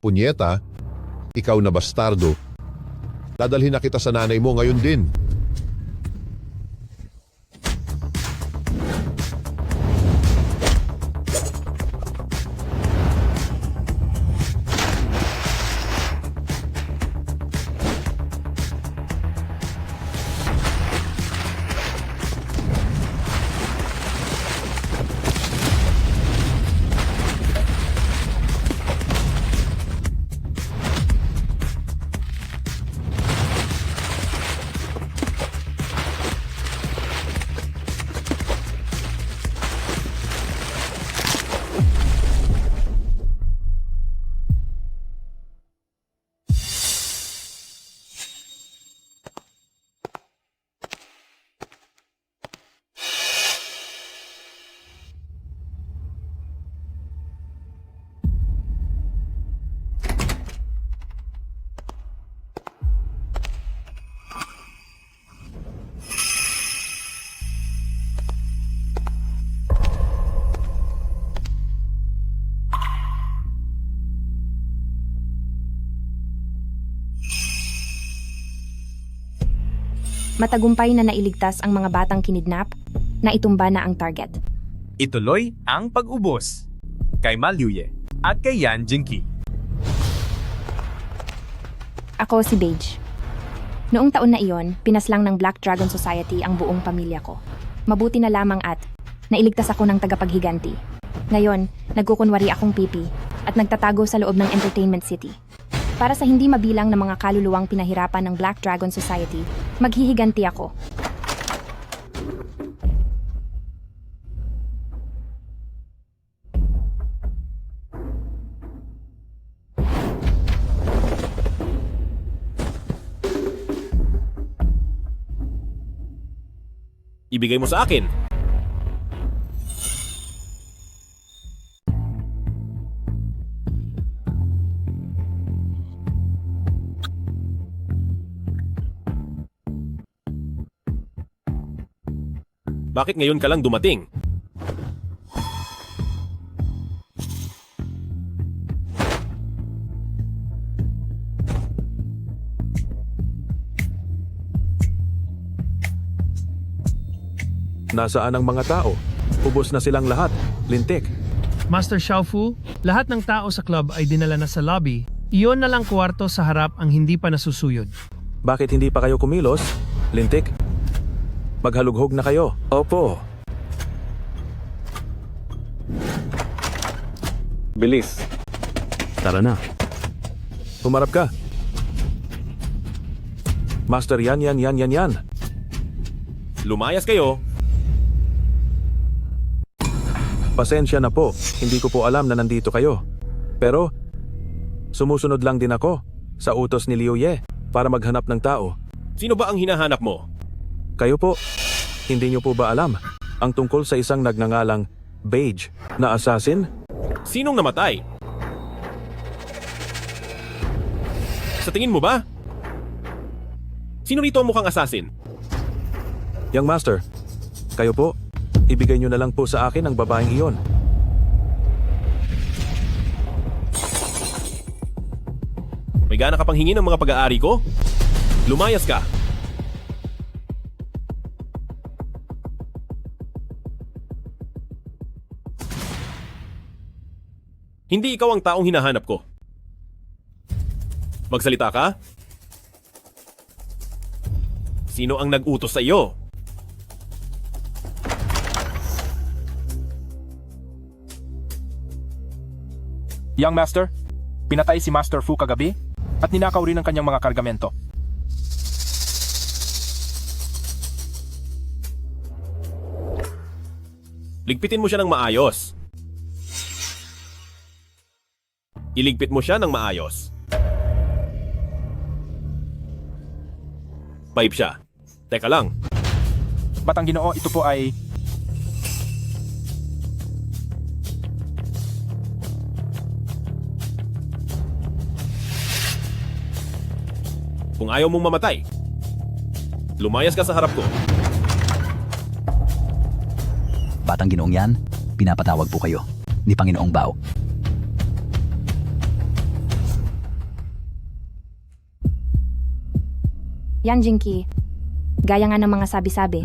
Punyeta, ikaw na bastardo. Dadalhin na kita sa nanay mo ngayon din. Matagumpay na nailigtas ang mga batang kinidnap na itumba na ang target. Ituloy ang pag-ubos kay Ma Liuye at kay Yan Jingqi. Ako si Beige. Noong taon na iyon, pinaslang ng Black Dragon Society ang buong pamilya ko. Mabuti na lamang at nailigtas ako ng tagapaghiganti. Ngayon, nagkukunwari akong pipi at nagtatago sa loob ng Entertainment City. Para sa hindi mabilang na mga kaluluwang pinahirapan ng Black Dragon Society, maghihiganti ako. Ibigay mo sa akin. Bakit ngayon ka lang dumating? Nasaan ang mga tao? Ubos na silang lahat. Lintik. Master Xiaofu, lahat ng tao sa club ay dinala na sa lobby. Iyon na lang kwarto sa harap ang hindi pa nasusuyod. Bakit hindi pa kayo kumilos? Lintik. Maghalughog na kayo. Opo. Bilis. Tara na. Humarap ka. Master, yan. Lumayas kayo. Pasensya na po. Hindi ko po alam na nandito kayo. Pero, sumusunod lang din ako sa utos ni Liu Ye para maghanap ng tao. Sino ba ang hinahanap mo? Kayo po, hindi niyo po ba alam ang tungkol sa isang nagngangalang Beige na assassin? Sinong namatay? Sa tingin mo ba? Sino rito ang mukhang assassin? Young Master, kayo po, ibigay niyo na lang po sa akin ang babaeng iyon. May gana ka pang hingin ng mga pag-aari ko? Lumayas ka! Hindi ikaw ang taong hinahanap ko. Magsalita ka? Sino ang nag-utos sa iyo? Young Master, pinatay si Master Fu kagabi at ninakaw rin ang kanyang mga kargamento. Ligpitin mo siya ng maayos. Iligpit mo siya ng maayos. Pipe siya. Teka lang. Batang Ginoo, ito po ay... Kung ayaw mong mamatay, lumayas ka sa harap ko. Batang Ginoong yan, pinapatawag po kayo ni Panginoong Bao. Yan, Jinky. Gaya nga ng mga sabi-sabi,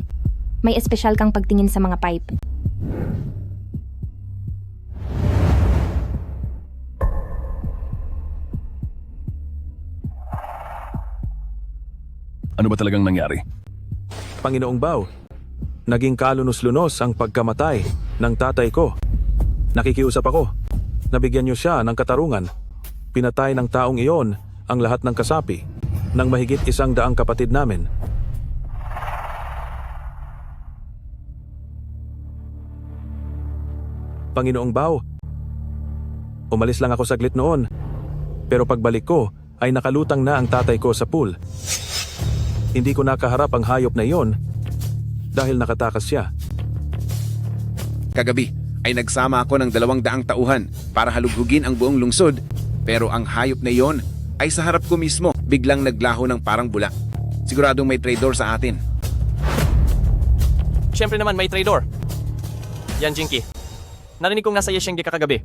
may espesyal kang pagtingin sa mga pipe. Ano ba talagang nangyari? Panginoong Bao, naging kalunos-lunos ang pagkamatay ng tatay ko. Nakikiusap ako. Nabigyan niyo siya ng katarungan. Pinatay ng taong iyon ang lahat ng kasapi ng mahigit 100 kapatid namin. Panginoong Bao, umalis lang ako saglit noon. Pero pagbalik ko ay nakalutang na ang tatay ko sa pool. Hindi ko nakaharap ang hayop na iyon dahil nakatakas siya. Kagabi ay nagsama ako ng 200 tauhan para halughugin ang buong lungsod, pero ang hayop na iyon ay sa harap ko mismo biglang naglaho ng parang bula. Siguradong may traitor sa atin. Siyempre naman may traitor. Yan, Jinky. Narinig kong nasa Yeshenge ka kagabi.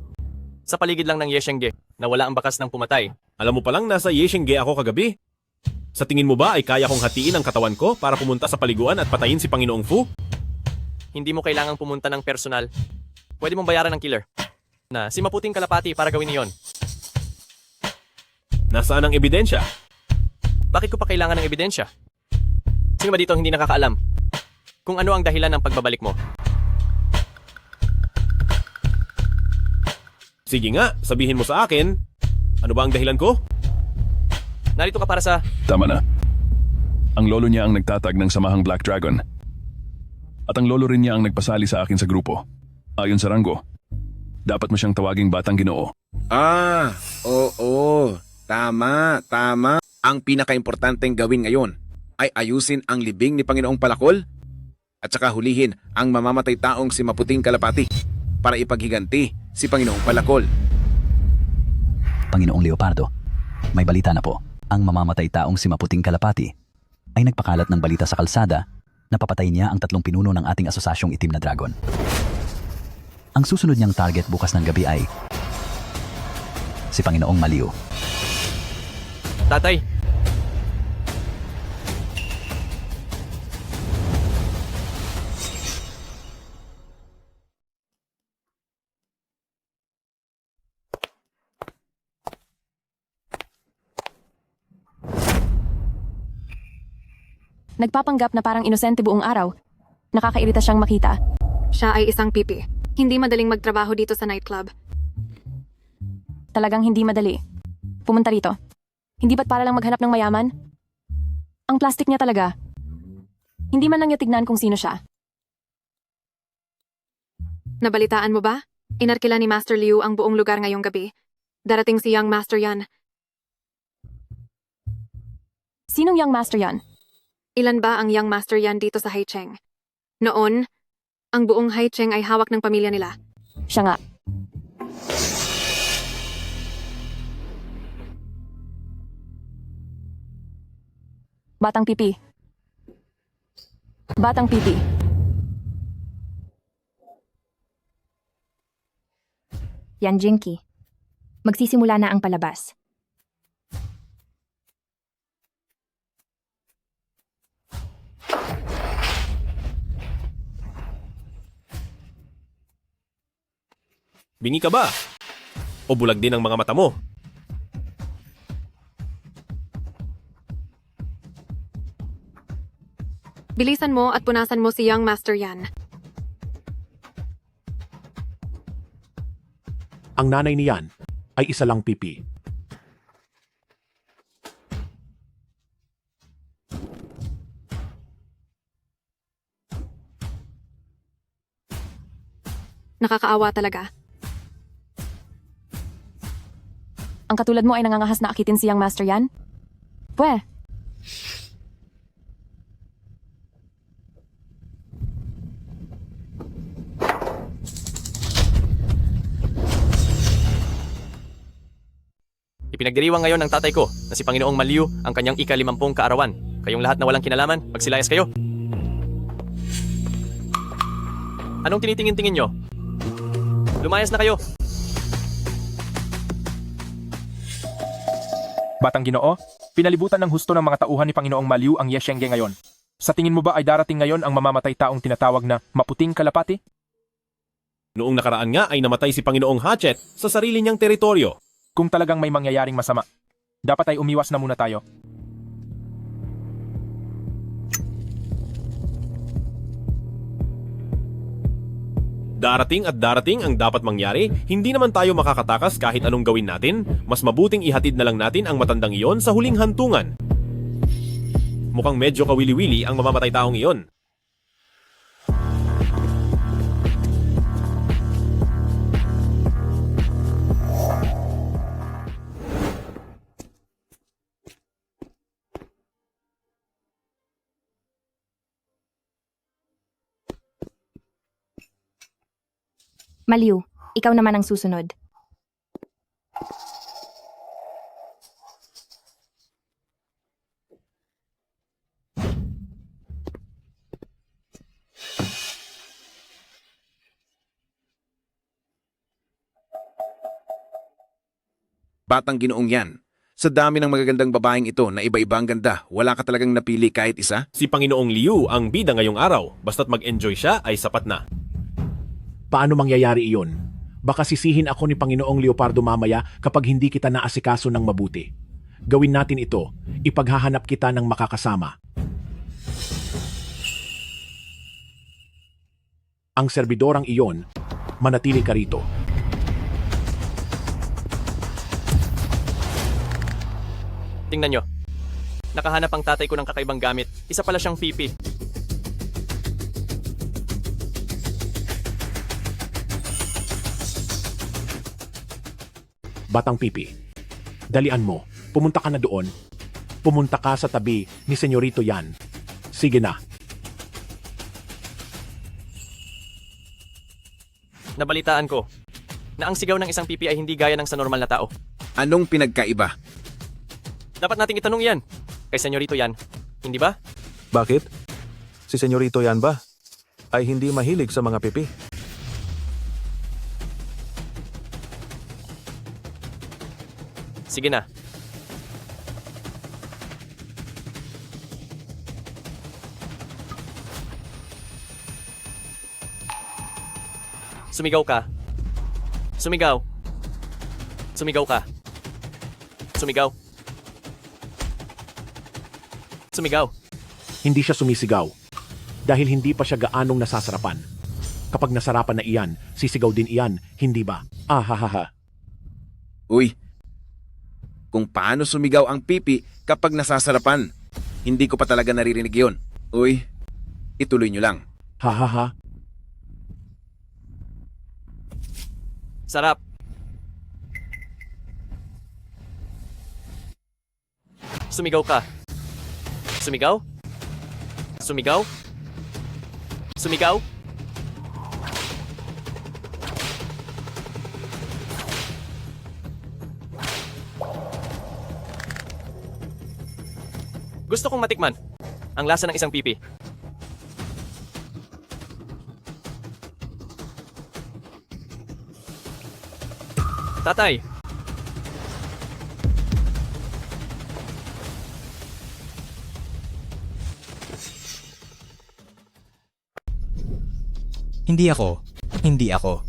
Sa paligid lang ng Yeshenge na wala ang bakas ng pumatay. Alam mo palang nasa Yeshenge ako kagabi. Sa tingin mo ba ay kaya kong hatiin ang katawan ko para pumunta sa paliguan at patayin si Panginoong Fu? Hindi mo kailangang pumunta ng personal. Pwede mong bayaran ng killer na si Maputing Kalapati para gawin niyon. Nasaan ang ebidensya? Bakit ko pa kailangan ng ebidensya? Sino ba dito ang hindi nakakaalam kung ano ang dahilan ng pagbabalik mo? Sige nga, sabihin mo sa akin. Ano ba ang dahilan ko? Narito ka para sa... Tama na. Ang lolo niya ang nagtatag ng samahang Black Dragon. At ang lolo rin niya ang nagpasali sa akin sa grupo. Ayon sa ranggo, dapat mo siyang tawaging Batang Ginoo. Ah, oo. Tama. Ang pinakaimportanteng gawin ngayon ay ayusin ang libing ni Panginoong Palakol at saka hulihin ang mamamatay taong si Maputing Kalapati para ipaghiganti si Panginoong Palakol. Panginoong Leopardo, may balita na po. Ang mamamatay taong si Maputing Kalapati ay nagpakalat ng balita sa kalsada na papatayin niya ang 3 pinuno ng ating asosasyong Itim na Dragon. Ang susunod niyang target bukas ng gabi ay si Panginoong Maliw. Tatay, Nagpapanggap na parang inosente buong araw. Nakakairita siyang makita. Siya ay isang pipi. Hindi madaling magtrabaho dito sa nightclub. Talagang hindi madali. Pumunta rito. Hindi ba't para lang maghanap ng mayaman? Ang plastic niya talaga. Hindi man lang niya tignan kung sino siya. Nabalitaan mo ba? Inarkila ni Master Liu ang buong lugar ngayong gabi. Darating si Young Master Yan. Sinong Young Master yan? Ilan ba ang Young Master Yan dito sa Haicheng? Noon, ang buong Haicheng ay hawak ng pamilya nila. Siya nga. Batang pipi. Batang pipi. Yan, Jinky. Magsisimula na ang palabas. Bingi ka ba? O bulag din ang mga mata mo? Bilisan mo at punasan mo si Young Master Yan. Ang nanay niyan ay isa lang pipi. Nakakaawa talaga. Ang katulad mo ay nangangahas na akitin si Young Master yan? Pwe. ipinagdiriwang ngayon ng tatay ko na si Panginoong Maliw ang kanyang ika-50 kaarawan. Kayong lahat na walang kinalaman, magsilayas kayo. Anong tinitingin-tingin nyo? Lumayas na kayo. Batang Ginoo, Pinalibutan ng husto ng mga tauhan ni Panginoong Maliu ang Yeshenge ngayon. Sa tingin mo ba ay darating ngayon ang mamamatay taong tinatawag na maputing kalapati? Noong nakaraan nga ay namatay si Panginoong Hatchet sa sarili niyang teritoryo. Kung talagang may mangyayaring masama, dapat ay umiwas na muna tayo. Darating at darating ang dapat mangyari, hindi naman tayo makakatakas kahit anong gawin natin, mas mabuting ihatid na lang natin ang matandang iyon sa huling hantungan. Mukhang medyo kawili-wili ang mamamatay taong iyon. Maliw, ikaw naman ang susunod. Batang Ginoong yan. Sa dami ng magagandang babaeng ito na iba-ibang ganda, wala ka talagang napili kahit isa? Si Panginoong Liu ang bida ngayong araw, basta't mag-enjoy siya ay sapat na. Paano mangyayari iyon? Baka sisihin ako ni Panginoong Leopardo mamaya kapag hindi kita naasikaso ng mabuti. Gawin natin ito, ipaghahanap kita ng makakasama. Ang serbidorang iyon, manatili ka rito. Tingnan nyo. Nakahanap ang tatay ko ng kakaibang gamit. Isa pala siyang pipi. Batang Pipi, dalian mo, pumunta ka na doon. Pumunta ka sa tabi ni Senyorito Yan. Sige na. Nabalitaan ko na ang sigaw ng isang pipi ay hindi gaya ng sa normal na tao. Anong pinagkaiba? Dapat nating itanong yan kay Senyorito Yan. Hindi ba? Bakit? Si Senyorito Yan ba? Ay hindi mahilig sa mga pipi. Sige na. Sumigaw ka. Sumigaw. Sumigaw ka. Sumigaw. Sumigaw. Hindi siya sumisigaw. Dahil hindi pa siya gaanong nasasarapan. Kapag nasarapan na iyan, sisigaw din iyan, hindi ba? Ahahaha. Uy, kung paano sumigaw ang pipi kapag nasasarapan. Hindi ko pa talaga naririnig yon. Uy, ituloy nyo lang. Hahaha. Sarap. Sumigaw ka. Sumigaw? Sumigaw? Sumigaw? Gusto kong matikman ang lasa ng isang pipi. Tatay! Hindi ako. Hindi ako.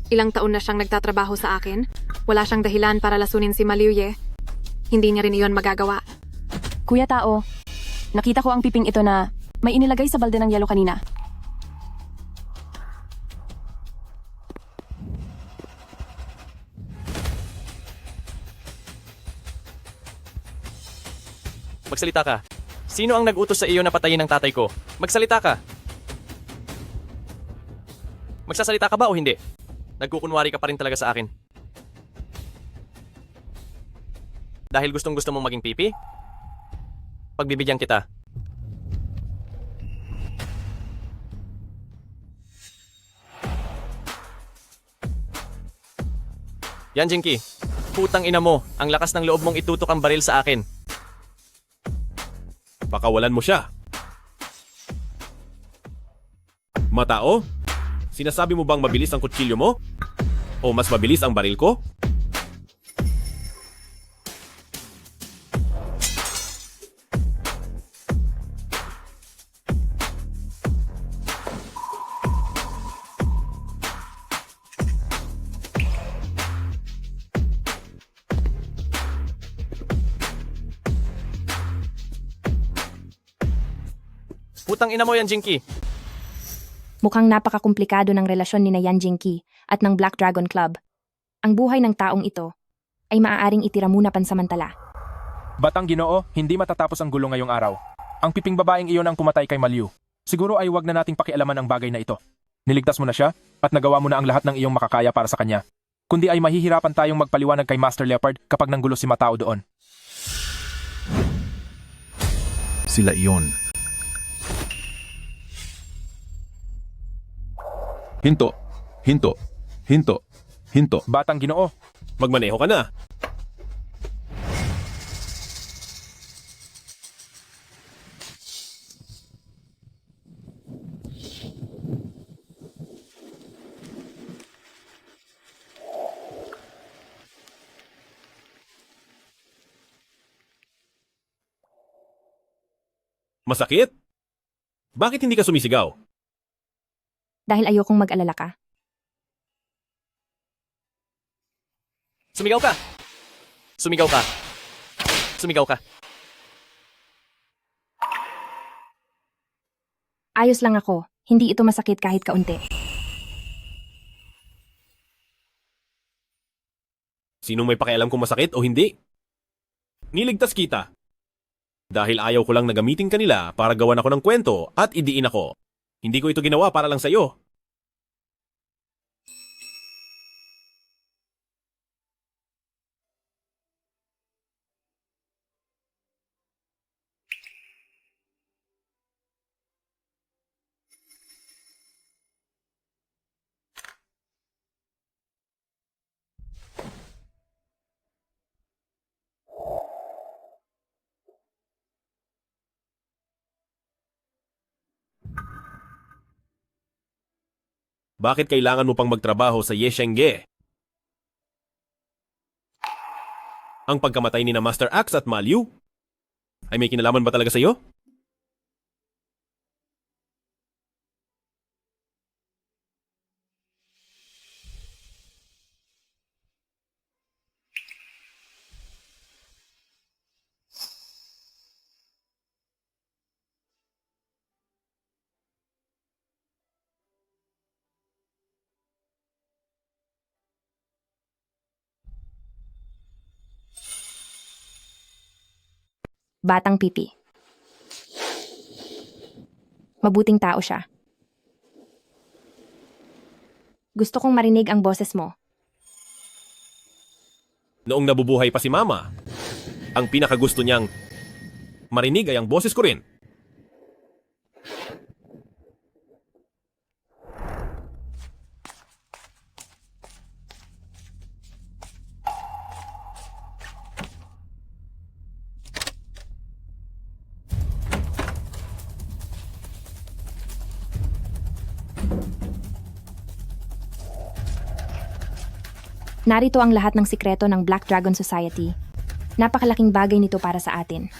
Ilang taon na siyang nagtatrabaho sa akin. Wala siyang dahilan para lasunin si Maliuye. Hindi niya rin iyon magagawa. Kuya Tao, nakita ko ang piping ito na may inilagay sa balde ng yelo kanina. Magsalita ka. Sino ang nag-utos sa iyo na patayin ang tatay ko? Magsalita ka. Magsasalita ka ba o hindi? Nagkukunwari ka pa rin talaga sa akin. Dahil gustong-gusto mong maging pipi? Pagbibigyan kita. Yan, Jinky. Putang ina mo, ang lakas ng loob mong itutok ang baril sa akin. Pakawalan mo siya. Matao? Sinasabi mo bang mabilis ang kutsilyo mo? O mas mabilis ang baril ko? Putang ina mo yan, Jinky. Mukhang napakakomplikado ng relasyon ni na Yan Jinky at ng Black Dragon Club. Ang buhay ng taong ito ay maaaring itira muna pansamantala. Batang Ginoo, hindi matatapos ang gulo ngayong araw. Ang piping babaeng iyon ang pumatay kay Maliu. Siguro ay wag na nating pakialaman ang bagay na ito. Niligtas mo na siya at nagawa mo na ang lahat ng iyong makakaya para sa kanya. Kundi ay mahihirapan tayong magpaliwanag kay Master Leopard kapag nanggulo si Matao doon. Sila iyon. Hinto. Hinto. Hinto. Hinto. Batang Ginoo, Magmaneho ka na. Masakit? Bakit hindi ka sumisigaw? Dahil ayokong mag-alala ka. Sumigaw ka! Sumigaw ka! Sumigaw ka! Ayos lang ako. Hindi ito masakit kahit kaunti. Sinong may pakialam kung masakit o hindi? Niligtas kita. Dahil ayaw ko lang na gamitin kanila para gawan ako ng kwento at idiin ako. Hindi ko ito ginawa para lang sa'yo. Bakit kailangan mo pang magtrabaho sa Yeshenge? Ang pagkamatay ni na Master Axe at Maliu? Ay may kinalaman ba talaga sa'yo? Batang pipi. Mabuting tao siya. Gusto kong marinig ang boses mo. Noong nabubuhay pa si Mama, ang pinakagusto niyang marinig ay ang boses ko rin. Narito ang lahat ng sikreto ng Black Dragon Society. Napakalaking bagay nito para sa atin.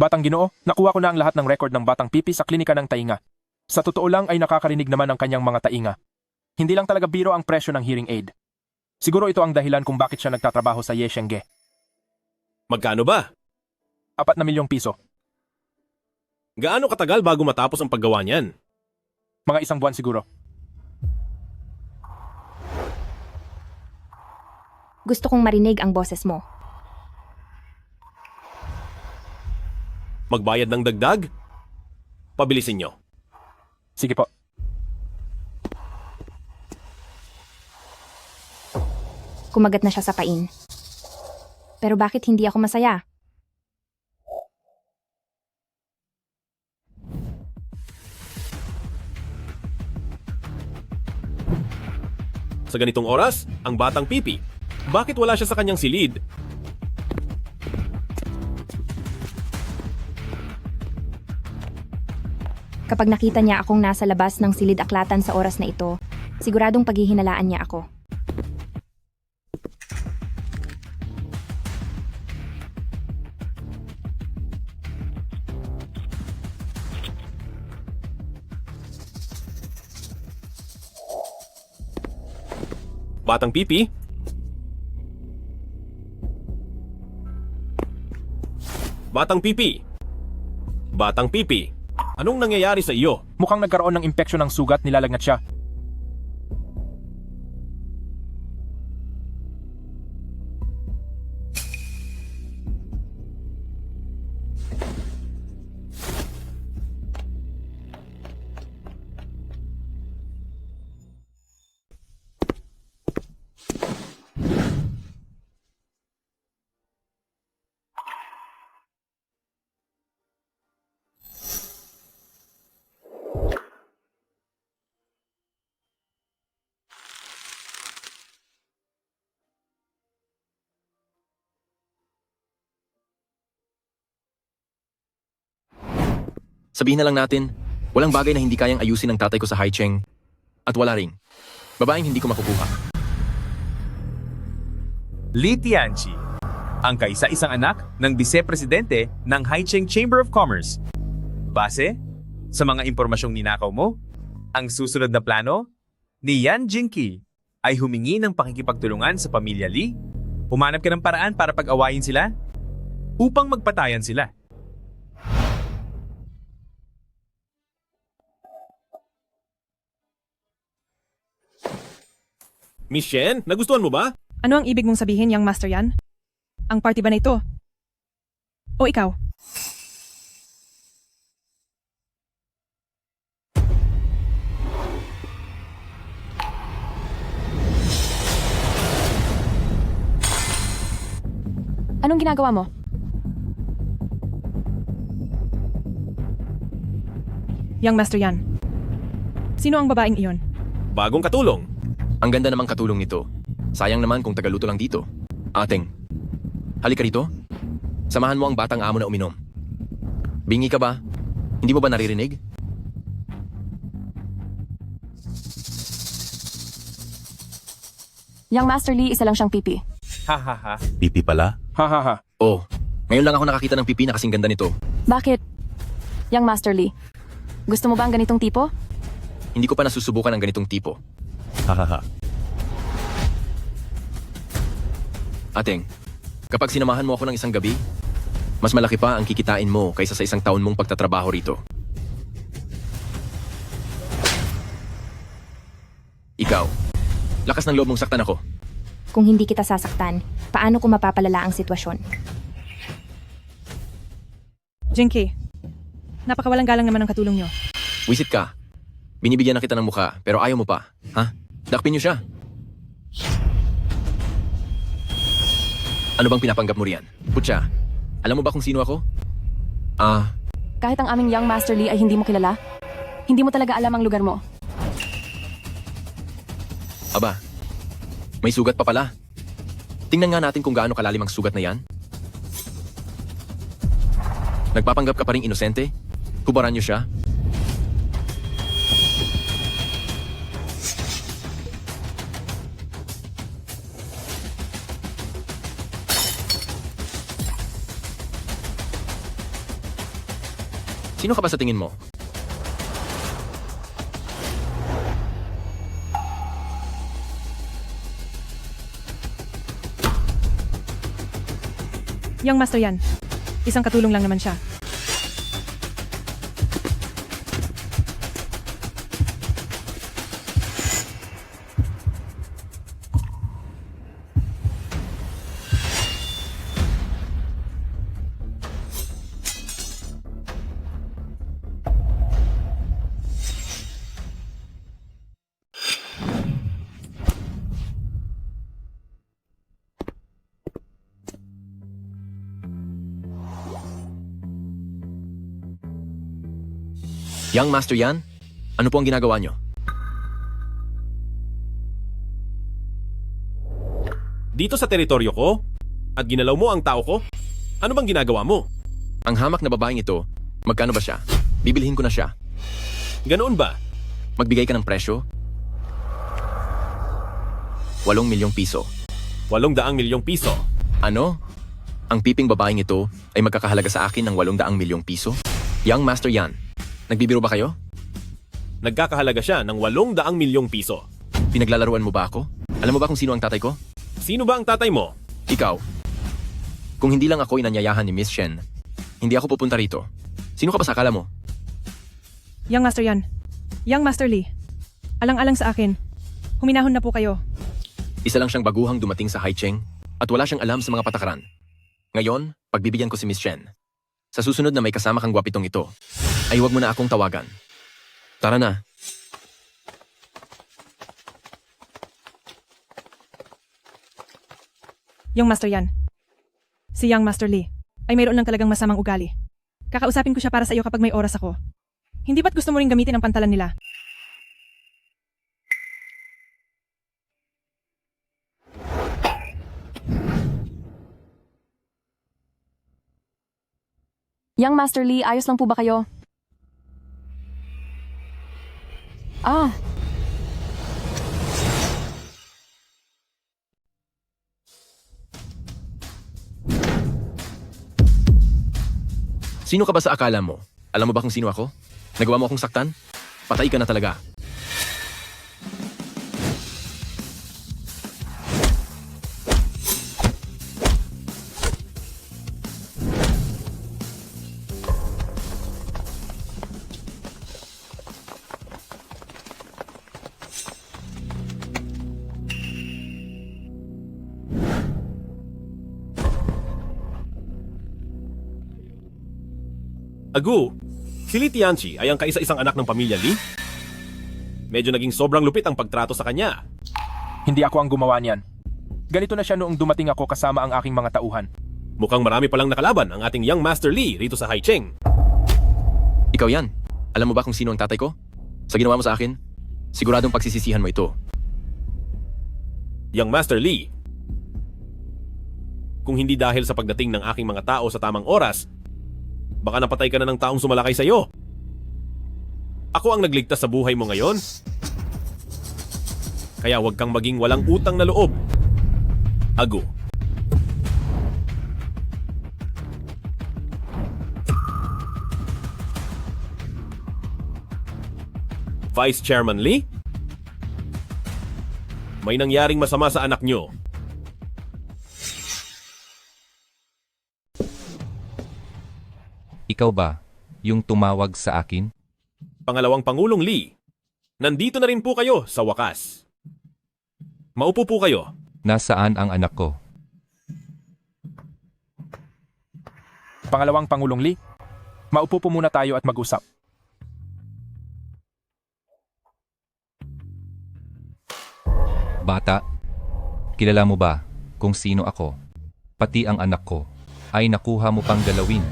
Batang Ginoo, nakuha ko na ang lahat ng record ng Batang Pipi sa klinika ng tainga. Sa totoo lang ay nakakarinig naman ang kanyang mga tainga. Hindi lang talaga biro ang presyo ng hearing aid. Siguro ito ang dahilan kung bakit siya nagtatrabaho sa Yeshenge. Magkano ba? 4 na milyong piso. Gaano katagal bago matapos ang paggawa niyan? Mga 1 buwan siguro. Gusto kong marinig ang boses mo. Magbayad ng dagdag? Pabilisin nyo. Sige po. Kumagat na siya sa pain. Pero bakit hindi ako masaya? Sa ganitong oras, ang Batang Pipi. Bakit wala siya sa kanyang silid? Kapag nakita niya akong nasa labas ng silid-aklatan sa oras na ito, siguradong paghihinalaan niya ako. Batang pipi? Batang pipi! Batang pipi! Anong nangyayari sa iyo? Mukhang nagkaroon ng impeksyon ng sugat, nilalagnat siya. Sabihin na lang natin, walang bagay na hindi kayang ayusin ng tatay ko sa Haicheng. At wala ring babaeng hindi ko makukuha. Li Tianqi, ang kaisa-isang anak ng Vice-Presidente ng Haicheng Chamber of Commerce. Base sa mga impormasyong ninakaw mo, ang susunod na plano ni Yan Jingqi ay humingi ng pakikipagtulungan sa pamilya Li. Humanap ka ng paraan para pag-awayin sila upang magpatayan sila. Miss Shen, nagustuhan mo ba? Ano ang ibig mong sabihin, Young Master Yan? Ang party ba na ito? O ikaw? Anong ginagawa mo? Young Master Yan, sino ang babaeng iyon? Bagong katulong. Ang ganda namang katulong nito. Sayang naman kung tagaluto lang dito. Ateng, halika rito. Samahan mo ang batang amo na uminom. Bingi ka ba? Hindi mo ba naririnig? Young Master Li, isa lang siyang pipi. Hahaha. Pipi pala? Hahaha. Oh, ngayon lang ako nakakita ng pipi na kasing ganda nito. Bakit? Young Master Li, gusto mo ba ang ganitong tipo? Hindi ko pa nasusubukan ang ganitong tipo. Hahaha. Ateng, kapag sinamahan mo ako ng isang gabi, mas malaki pa ang kikitain mo kaysa sa isang taon mong pagtatrabaho rito. Ikaw, lakas ng loob mong saktan ako. Kung hindi kita sasaktan, paano ko mapapalala ang sitwasyon? Jinky, napakawalang galang naman ang katulong niyo. Wisit ka. Binibigyan na kita ng mukha, pero ayaw mo pa. Ha? Dakpin niyo siya. Ano bang pinapanggap mo riyan? Putya, alam mo ba kung sino ako? Kahit ang aming Young Master Li ay hindi mo kilala, hindi mo talaga alam ang lugar mo. Aba, may sugat pa pala. Tingnan nga natin kung gaano kalalim ang sugat na yan. Nagpapanggap ka pa ring inosente? Kubaran niyo siya? Sino ka ba sa tingin mo? Young Master Yan, isang katulong lang naman siya. Young Master Yan, ano po ang ginagawa niyo? Dito sa teritoryo ko? At ginalaw mo ang tao ko? Ano bang ginagawa mo? Ang hamak na babaeng ito, magkano ba siya? Bibilhin ko na siya. Ganoon ba? Magbigay ka ng presyo? 8 milyong piso. 800 milyong piso. Ano? Ang piping babaeng ito ay magkakahalaga sa akin ng 800 milyong piso? Young Master Yan, nagbibiro ba kayo? Nagkakahalaga siya ng 800 milyong piso. Pinaglalaruan mo ba ako? Alam mo ba kung sino ang tatay ko? Sino ba ang tatay mo? Ikaw. Kung hindi lang ako inanyayahan ni Miss Shen, hindi ako pupunta rito. Sino ka ba sa akala mo? Young Master Yan. Young Master Lee. Alang-alang sa akin. Huminahon na po kayo. Isa lang siyang baguhang dumating sa Haicheng at wala siyang alam sa mga patakaran. Ngayon, pagbibigyan ko si Miss Shen. Sa susunod na may kasama kang gwapitong ito, ay huwag mo na akong tawagan. Tara na. Young Master Yan. Si Young Master Lee ay mayroon lang talagang masamang ugali. Kakausapin ko siya para sa iyo kapag may oras ako. Hindi ba't gusto mo ring gamitin ang pantalan nila? Young Master Lee, ayos lang po ba kayo? Ah, Sino ka ba sa akala mo? Alam mo ba kung sino ako? Nagawa mo akong saktan? Patay ka na talaga. Agu, si Li Tianchi ay ang kaisa-isang anak ng pamilya Li? Medyo naging sobrang lupit ang pagtrato sa kanya. Hindi ako ang gumawa niyan. Ganito na siya noong dumating ako kasama ang aking mga tauhan. Mukhang marami palang nakalaban ang ating Young Master Lee rito sa Haicheng. Ikaw yan. Alam mo ba kung sino ang tatay ko? Sa ginawa mo sa akin, siguradong pagsisisihan mo ito. Young Master Lee, kung hindi dahil sa pagdating ng aking mga tao sa tamang oras, baka napatay ka na ng taong sumalakay sa iyo. Ako ang nagligtas sa buhay mo ngayon. Kaya huwag kang maging walang utang na loob. Agu. Vice Chairman Lee? May nangyaring masama sa anak nyo. Ikaw ba, yung tumawag sa akin? Pangalawang Pangulong Lee, nandito na rin po kayo sa wakas. Maupo po kayo. Nasaan ang anak ko? Pangalawang Pangulong Lee, maupo po muna tayo at mag-usap. Bata, kilala mo ba kung sino ako? Pati ang anak ko ay nakuha mo pang galawin.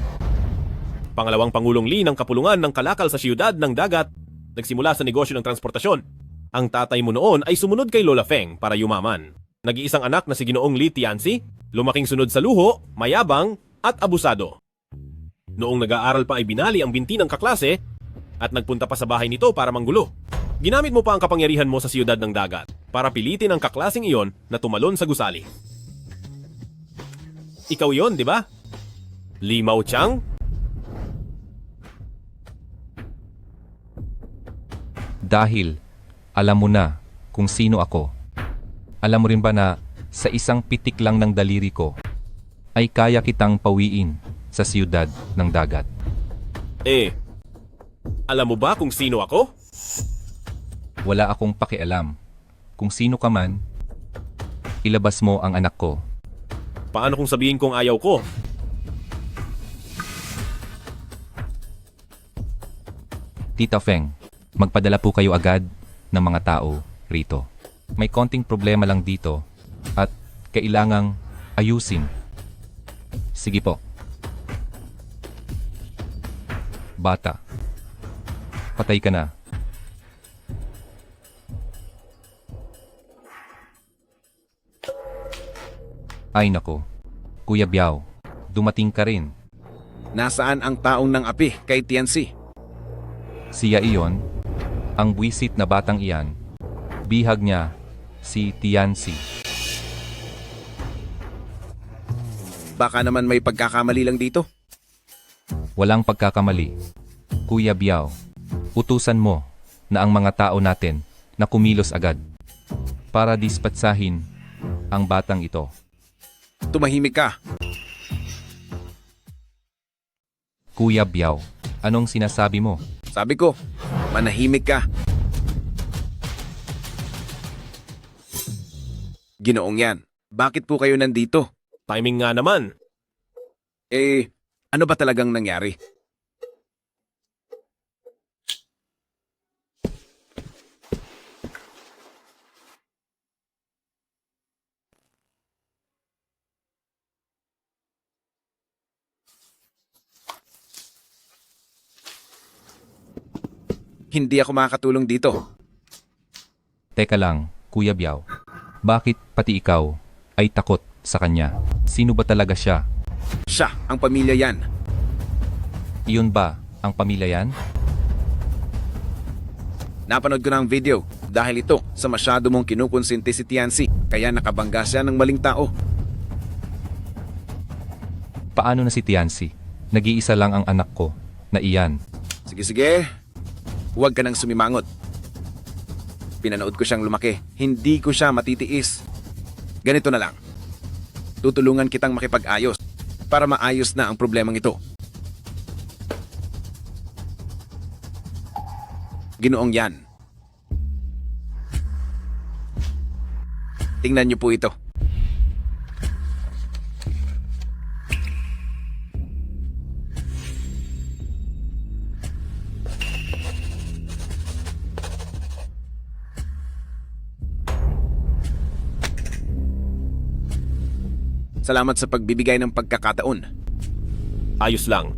Pangalawang Pangulong Lee ng kapulungan ng kalakal sa siyudad ng dagat, nagsimula sa negosyo ng transportasyon. Ang tatay mo noon ay sumunod kay Lola Feng para yumaman. Nag-iisang anak na si Ginoong Li Tianzi, lumaking sunod sa luho, mayabang, at abusado. Noong nag-aaral pa ay binali ang binti ng kaklase at nagpunta pa sa bahay nito para manggulo. Ginamit mo pa ang kapangyarihan mo sa siyudad ng dagat para pilitin ang kaklaseng iyon na tumalon sa gusali. Ikaw yon, di ba? Li Mao Chang? Dahil alam mo na kung sino ako. Alam mo rin ba na sa isang pitik lang ng daliri ko ay kaya kitang pawiin sa siyudad ng dagat? Alam mo ba kung sino ako? Wala akong pakialam. Kung sino ka man, ilabas mo ang anak ko. Paano kung sabihin kong ayaw ko? Tita Feng, magpadala po kayo agad ng mga tao rito. May konting problema lang dito at kailangang ayusin. Sige po. Bata, patay ka na. Ay nako, Kuya Biao, dumating ka rin. Nasaan ang taong ng api kay Tianzi? Siya iyon, ang buwisit na batang iyan. Bihag niya, si Tianzi. Baka naman may pagkakamali lang dito. Walang pagkakamali. Kuya Biao, utusan mo na ang mga tao natin na kumilos agad para dispatsahin ang batang ito. Tumahimik ka. Kuya Biao, anong sinasabi mo? Sabi ko, manahimik ka. Ginoong yan, bakit po kayo nandito? Timing nga naman. Ano ba talagang nangyari? Hindi ako makakatulong dito. Teka lang, Kuya Biao. Bakit pati ikaw ay takot sa kanya? Sino ba talaga siya? Siya, ang pamilya yan. Iyon ba ang pamilya yan? Napanood ko na ang video dahil ito sa masyado mong kinukonsinti si Tianzi kaya nakabangga siya ng maling tao. Paano na si Tianzi? Nag-iisa lang ang anak ko na iyan. Sige. Huwag ka nang sumimangot. Pinanood ko siyang lumaki. Hindi ko siya matitiis. Ganito na lang. Tutulungan kitang makipag-ayos para maayos na ang problemang ito. Ginoong yan. Tingnan niyo po ito. Salamat sa pagbibigay ng pagkakataon. Ayos lang.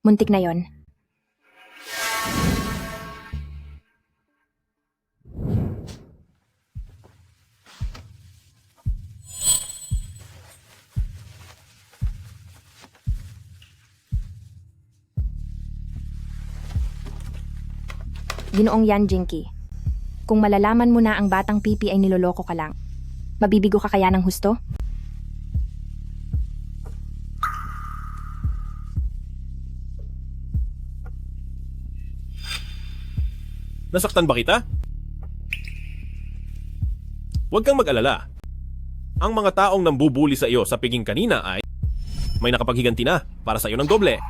Muntik na yon. Ginoong Yan Jinky. Kung malalaman mo na ang batang pipi ay niloloko ka lang, mabibigo ka kaya ng husto? Nasaktan ba kita? Huwag kang mag-alala. Ang mga taong nambubuli sa iyo sa piging kanina ay may nakapaghiganti na para sa iyo ng doble.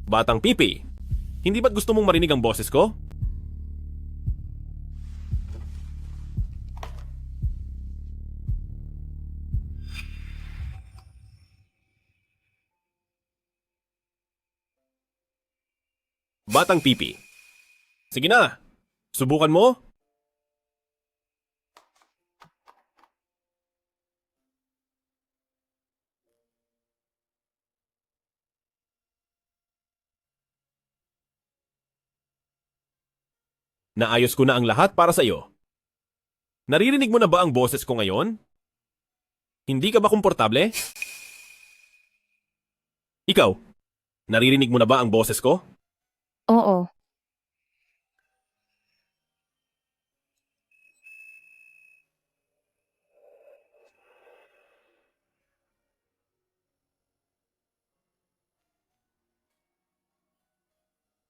Batang pipi, hindi ba't gusto mong marinig ang boses ko? Batang pipi. Sige na, subukan mo. Naayos ko na ang lahat para sa iyo. Naririnig mo na ba ang boses ko ngayon? Hindi ka ba komportable? Ikaw, naririnig mo na ba ang boses ko? Oo.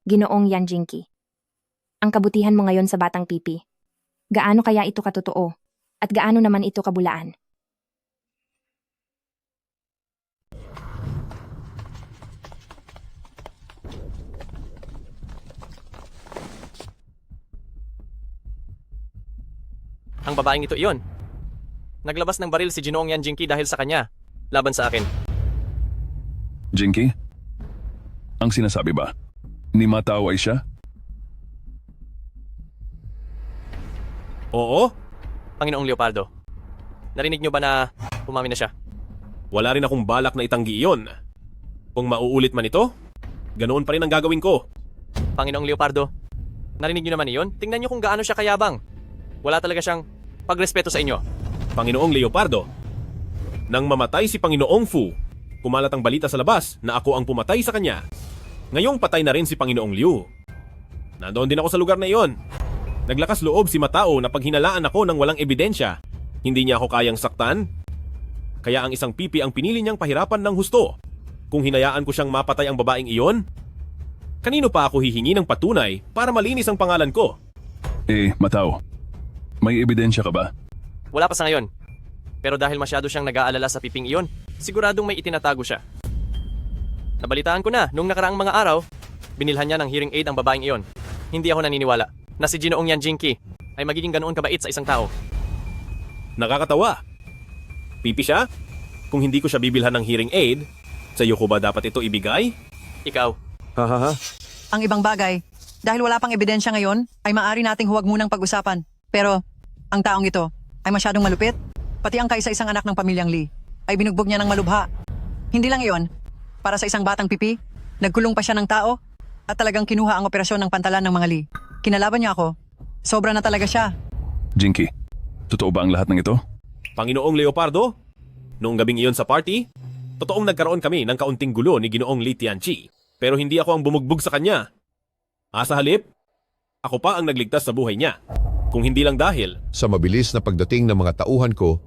Ginoong Yan Jinky. Ang kabutihan mo ngayon sa Batang Pipi. Gaano kaya ito katotoo? At gaano naman ito kabulaan? Ang babaeng ito iyon. Naglabas ng baril si Ginoong Yan Jinky dahil sa kanya. Laban sa akin. Jinky? Ang sinasabi ba? Ni Matao ay siya? Oo? Panginoong Leopardo. Narinig niyo ba na umamin na siya? Wala rin akong balak na itanggi iyon. Kung mauulit man ito, ganoon pa rin ang gagawin ko. Panginoong Leopardo, narinig niyo naman iyon? Tingnan niyo kung gaano siya kayabang. Wala talaga siyang pagrespeto sa inyo. Panginoong Leopardo, nang mamatay si Panginoong Fu, kumalat ang balita sa labas na ako ang pumatay sa kanya. Ngayong patay na rin si Panginoong Liu. Nandoon din ako sa lugar na iyon. Naglakas loob si Matao na paghinalaan ako ng walang ebidensya. Hindi niya ako kayang saktan. Kaya ang isang pipi ang pinili niyang pahirapan ng husto. Kung hinayaan ko siyang mapatay ang babaeng iyon, kanino pa ako hihingi ng patunay para malinis ang pangalan ko? Matao, may ebidensya ka ba? Wala pa sa ngayon. Pero dahil masyado siyang nag-aalala sa piping iyon, siguradong may itinatago siya. Nabalitaan ko na nung nakaraang mga araw, binilhan niya ng hearing aid ang babaeng iyon. Hindi ako naniniwala na si Ginoong Yan Jinky ay magiging ganoon kabait sa isang tao. Nakakatawa. Pipi siya? Kung hindi ko siya bibilhan ng hearing aid, sa iyo ko ba dapat ito ibigay? Ikaw. Ang ibang bagay, dahil wala pang ebidensya ngayon, ay maaari nating huwag munang pag-usapan. Pero, ang taong ito ay masyadong malupit. Pati ang kaisa-isang anak ng pamilyang Lee ay binugbog niya ng malubha. Hindi lang iyon, para sa isang batang pipi, nagkulong pa siya ng tao at talagang kinuha ang operasyon ng pantalan ng mga Lee. Kinalaban niya ako. Sobra na talaga siya. Jinky, totoo ba ang lahat ng ito? Panginoong Leopardo, noong gabing iyon sa party, totoong nagkaroon kami ng kaunting gulo ni Ginoong Li Tianchi. Pero hindi ako ang bumugbog sa kanya. Sa halip, ako pa ang nagligtas sa buhay niya. Kung hindi lang dahil Sa mabilis na pagdating ng mga tauhan ko,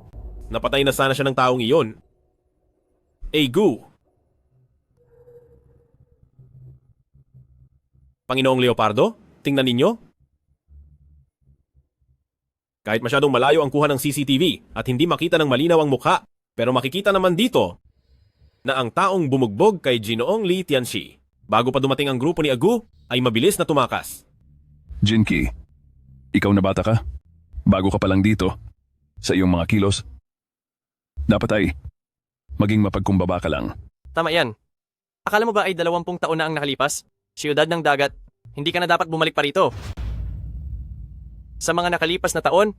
napatay na sana siya ng taong iyon. Gu. Panginoong Leopardo, tingnan ninyo. Kahit masyadong malayo ang kuha ng CCTV at hindi makita ng malinaw ang mukha, pero makikita naman dito na ang taong bumugbog kay Ginoong Li Tianchi, bago pa dumating ang grupo ni Agu, ay mabilis na tumakas. Jinky, ikaw na bata ka? Bago ka pa lang dito, sa iyong mga kilos, dapat ay maging mapagkumbaba ka lang. Tama yan. Akala mo ba ay 20 taon na ang nakalipas? Siyudad ng dagat, hindi ka na dapat bumalik pa rito. Sa mga nakalipas na taon,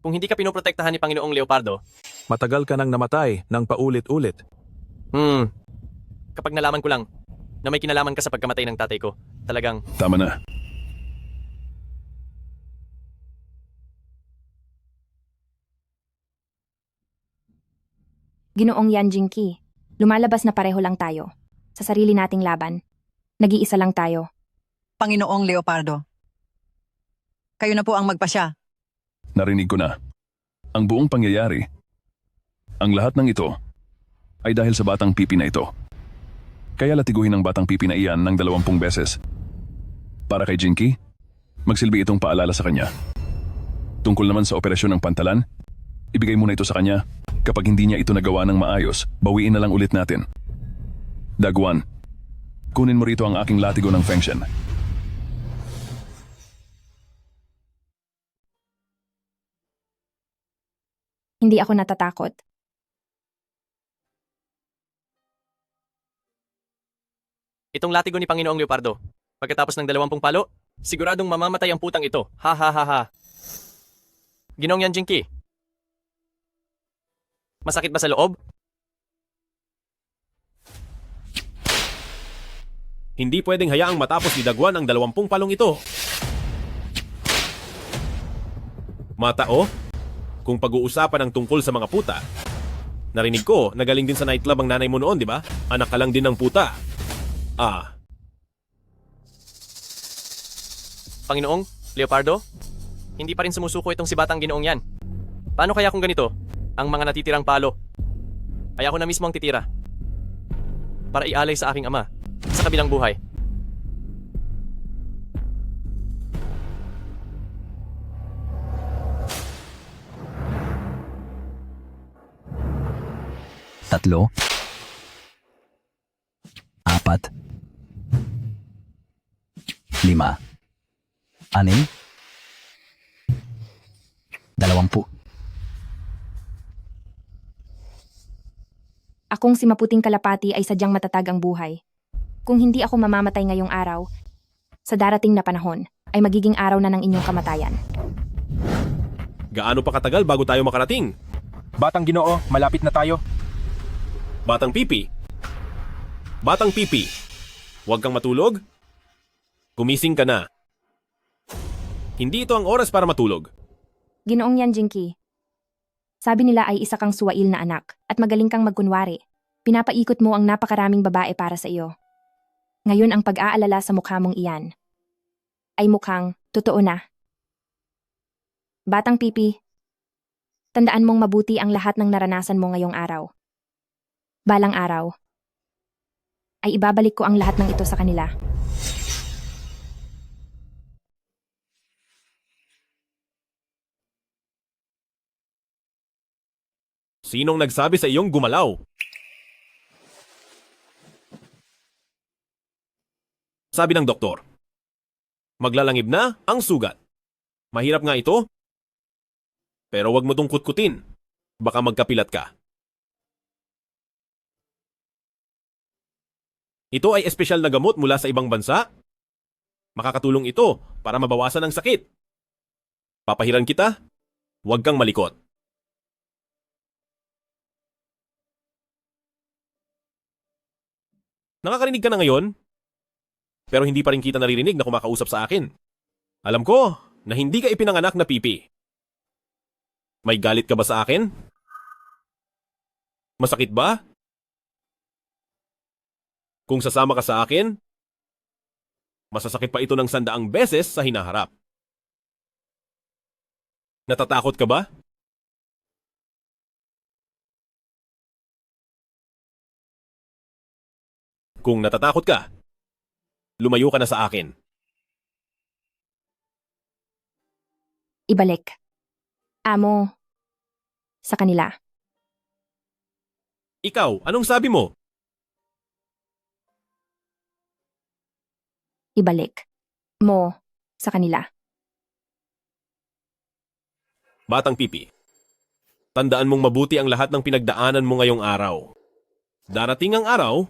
kung hindi ka pinoprotektahan ni Panginoong Leopardo, Matagal ka nang namatay ng paulit-ulit. Kapag nalaman ko lang na may kinalaman ka sa pagkamatay ng tatay ko, talagang... Tama na. Ginoong Yan Jinky, lumalabas na pareho lang tayo. Sa sarili nating laban. Nag-iisa lang tayo. Panginoong Leopardo. Kayo na po ang magpasya. Narinig ko na. Ang buong pangyayari, ang lahat ng ito, ay dahil sa batang pipi na ito. Kaya latiguhin ang batang pipi na iyan ng 20 beses. Para kay Jinky, magsilbi itong paalala sa kanya. Tungkol naman sa operasyon ng pantalan, ibigay mo na ito sa kanya. Kapag hindi niya ito nagawa ng maayos, bawiin na lang ulit natin. Dagwan, kunin mo rito ang aking latigo ng Fengshen. Hindi ako natatakot. Itong latigo ni Panginoong Leopardo, pagkatapos ng 20 palo, siguradong mamamatay ang putang ito. Ha ha ha ha. Ginoong Yan Jinky, masakit ba sa loob? Hindi pwedeng hayaang matapos ni Dagwan ang 20 palong ito. Matao, kung pag-uusapan ang tungkol sa mga puta, narinig ko, nagaling din sa nightclub ang nanay mo noon, di ba? Anak ka lang din ng puta. Panginoong Leopardo, hindi pa rin sumusuko itong si Batang Ginoong yan. Paano kaya kung ganito, ang mga natitirang palo? Ay ako na mismo ang titira. Para ialay sa aking ama, sa kabilang buhay. 3, 4, 5, 6, 20. Akong si Maputing Kalapati ay sadyang matatag ang buhay. Kung hindi ako mamamatay ngayong araw, sa darating na panahon ay magiging araw na ng inyong kamatayan. Gaano pa katagal bago tayo makarating? Batang Ginoo, malapit na tayo. Batang Pipi. Batang Pipi. Huwag kang matulog. Gumising ka na. Hindi ito ang oras para matulog. Ginoong Yan Jinky. Sabi nila ay isa kang suwail na anak at magaling kang magkunwari. Pinapaikot mo ang napakaraming babae para sa iyo. Ngayon ang pag-aalala sa mukha mong iyan ay mukhang totoo na. Batang Pipi, tandaan mong mabuti ang lahat ng naranasan mo ngayong araw. Balang araw, ay ibabalik ko ang lahat ng ito sa kanila. Sinong nagsabi sa iyong gumalaw? Sabi ng doktor, maglalangib na ang sugat. Mahirap nga ito, pero wag mo tong kutkutin. Baka magkapilat ka. Ito ay espesyal na gamot mula sa ibang bansa. Makakatulong ito para mabawasan ang sakit. Papahiran kita, huwag kang malikot. Nakakarinig ka na ngayon, pero hindi pa rin kita naririnig na kumakausap sa akin. Alam ko na hindi ka ipinanganak na Pipi. May galit ka ba sa akin? Masakit ba? Kung sasama ka sa akin, masasakit pa ito ng 100 beses sa hinaharap. Natatakot ka ba? Kung natatakot ka, lumayo ka na sa akin. Ibalik. Amo. Sa kanila. Ikaw, anong sabi mo? Ibalik. Mo. Sa kanila. Batang Pipi, tandaan mong mabuti ang lahat ng pinagdaanan mo ngayong araw. Darating ang araw,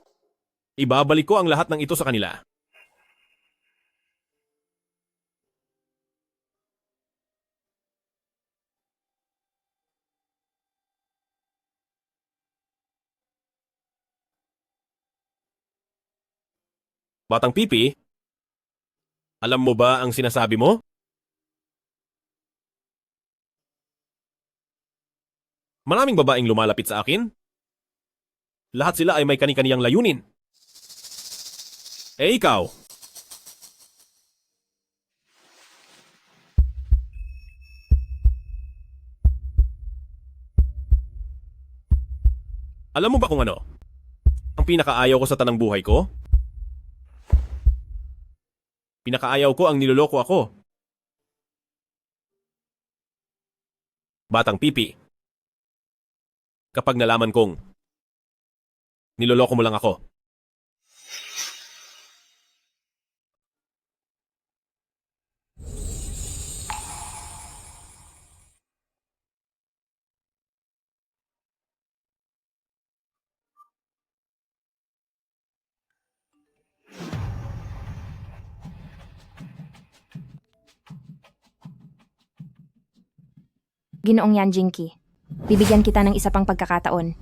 ibabalik ko ang lahat ng ito sa kanila. Batang Pipi, alam mo ba ang sinasabi mo? Maraming babaeng lumalapit sa akin. Lahat sila ay may kani-kaniyang layunin. Eh ikaw? Alam mo ba kung ano? Ang pinakaayaw ko sa tanang buhay ko? Pinakaayaw ko ang niloloko ako. Batang Pipi, kapag nalaman kong niloloko mo lang ako. Ginoong Yan Jinky, bibigyan kita ng isa pang pagkakataon.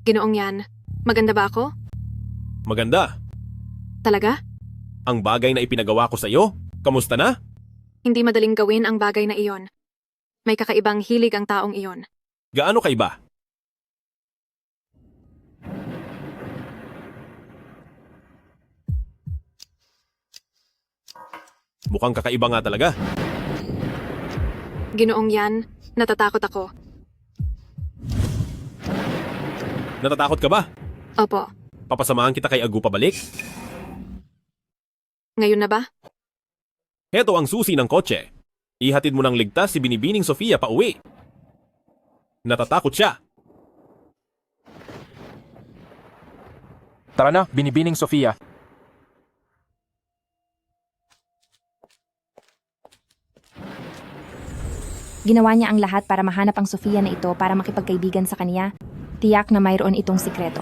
Ginoong Yan, maganda ba ako? Maganda. Talaga? Ang bagay na ipinagawa ko sa iyo, kamusta na? Hindi madaling gawin ang bagay na iyon. May kakaibang hilig ang taong iyon. Gaano kaiba? Mukhang kakaiba nga talaga. Ginoong Yan, natatakot ako. Natatakot ka ba? Opo. Papasamahan kita kay Agu pabalik? Ngayon na ba? Heto ang susi ng kotse. Ihatid mo ng ligtas si Binibining Sofia pa uwi. Natatakot siya. Tara na, Binibining Sofia. Ginawa niya ang lahat para mahanap ang Sofia na ito para makipagkaibigan sa kanya. Tiyak na mayroon itong sikreto.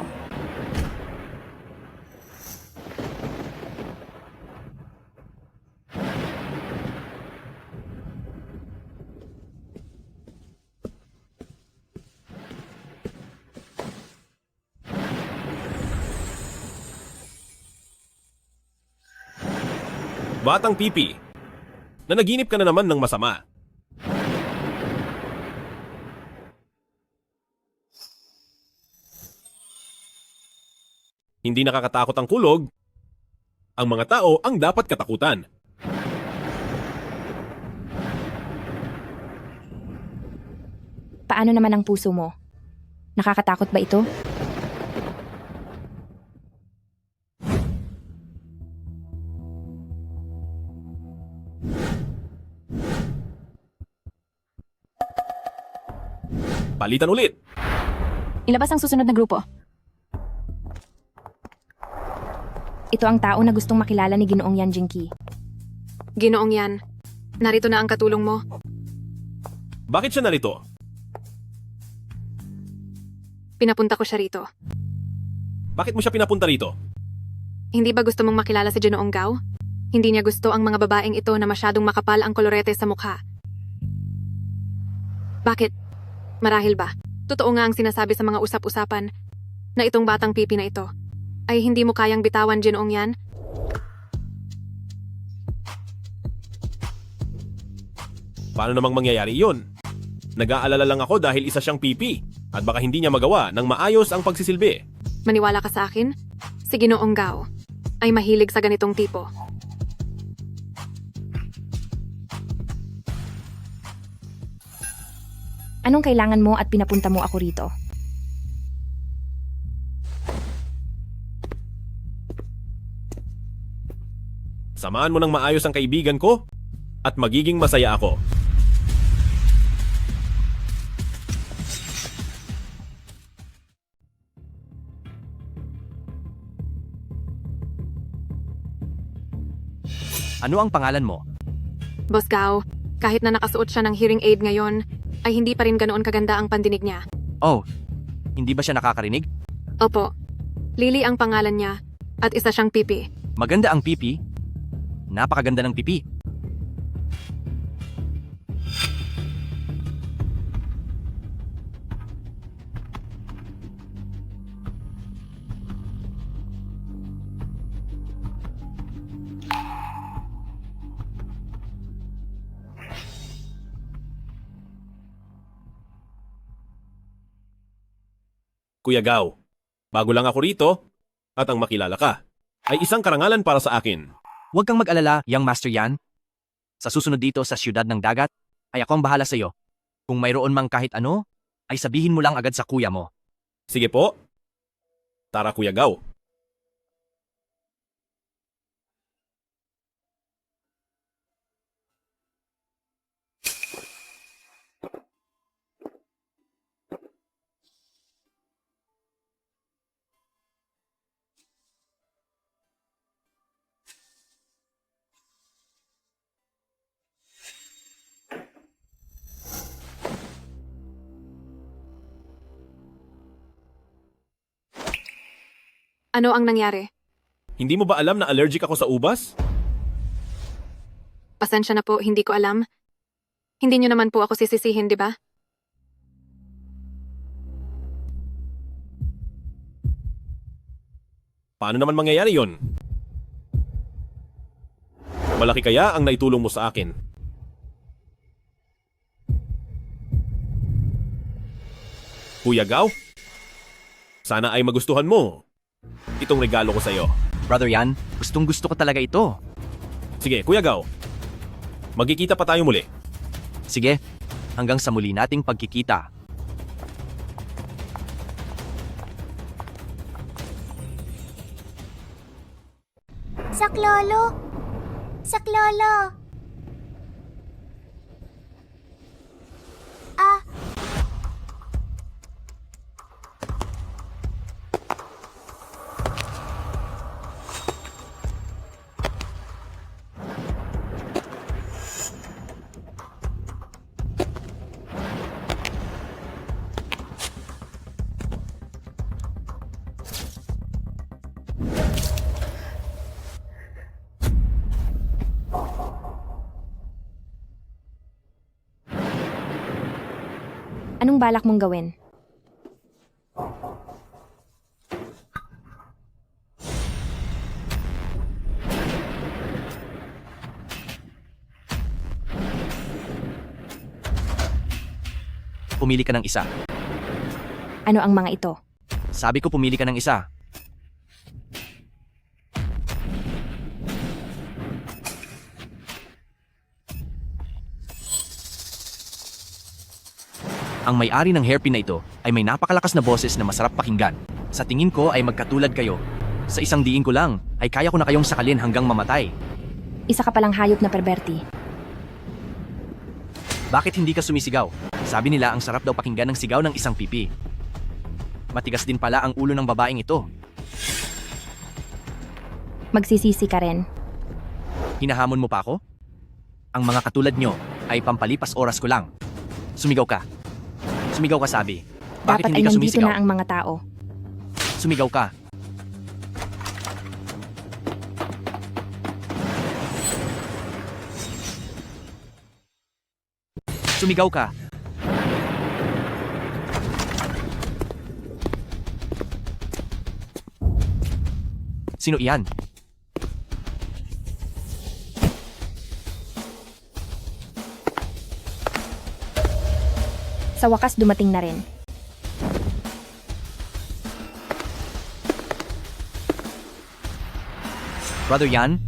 Batang Pipi, nanaginip ka na naman ng masama. Hindi nakakatakot ang kulog. Ang mga tao ang dapat katakutan. Paano naman ang puso mo? Nakakatakot ba ito? Palitan ulit. Ilabas ang susunod na grupo. Ito ang tao na gustong makilala ni Ginoong Yan Jinky. Ginoong Yan, narito na ang katulong mo. Bakit siya narito? Pinapunta ko siya rito. Bakit mo siya pinapunta rito? Hindi ba gusto mong makilala si Ginoong Gao? Hindi niya gusto ang mga babaeng ito na masyadong makapal ang kolorete sa mukha. Bakit? Marahil ba? Totoo nga ang sinasabi sa mga usap-usapan na itong batang pipi na ito ay hindi mo kayang bitawan, Ginoong Yan? Paano namang mangyayari iyon? Nag-aalala lang ako dahil isa siyang pipi at baka hindi niya magawa ng maayos ang pagsisilbi. Maniwala ka sa akin? Si Ginoong Gao ay mahilig sa ganitong tipo. Anong kailangan mo at pinapunta mo ako rito? Samahan mo ng maayos ang kaibigan ko at magiging masaya ako. Ano ang pangalan mo? Boss Gao, kahit na nakasuot siya ng hearing aid ngayon, ay hindi pa rin ganoon kaganda ang pandinig niya. Oh, hindi ba siya nakakarinig? Opo, Lily ang pangalan niya at isa siyang pipi. Maganda ang pipi. Napakaganda ng pipi. Kuya Gao, bago lang ako rito at ang makilala ka ay isang karangalan para sa akin. Huwag kang mag-alala, Young Master Yan. Sa susunod dito sa siyudad ng dagat, ay ako ang bahala sa iyo. Kung mayroon mang kahit ano, ay sabihin mo lang agad sa kuya mo. Sige po. Tara Kuya Gao. Ano ang nangyari? Hindi mo ba alam na allergic ako sa ubas? Pasensya na po, hindi ko alam. Hindi niyo naman po ako sisisihin, di ba? Paano naman mangyayari yon? Malaki kaya ang naitulong mo sa akin. Kuya Gao, sana ay magustuhan mo itong regalo ko sa iyo. Brother Yan, gustong gusto ko talaga ito. Sige, Kuya Gao. Magkikita pa tayo muli. Sige, hanggang sa muli nating pagkikita. Saklolo! Saklolo! Ah! Anong balak mong gawin? Pumili ka ng isa. Ano ang mga ito? Sabi ko pumili ka ng isa. Ang may-ari ng hairpin na ito ay may napakalakas na boses na masarap pakinggan. Sa tingin ko ay magkatulad kayo. Sa isang diin ko lang ay kaya ko na kayong sakalin hanggang mamatay. Isa ka palang hayop na perberti. Bakit hindi ka sumisigaw? Sabi nila ang sarap daw pakinggan ng sigaw ng isang pipi. Matigas din pala ang ulo ng babaeng ito. Magsisisi ka rin. Hinahamon mo pa ako? Ang mga katulad nyo ay pampalipas oras ko lang. Sumigaw ka. Sumigaw ka sabi. Bakit Dapat hindi ay ka nandito sumisigaw? na ang mga tao. Sumigaw ka. Sumigaw ka. Sino iyan? Sa wakas dumating na rin. Brother Yan?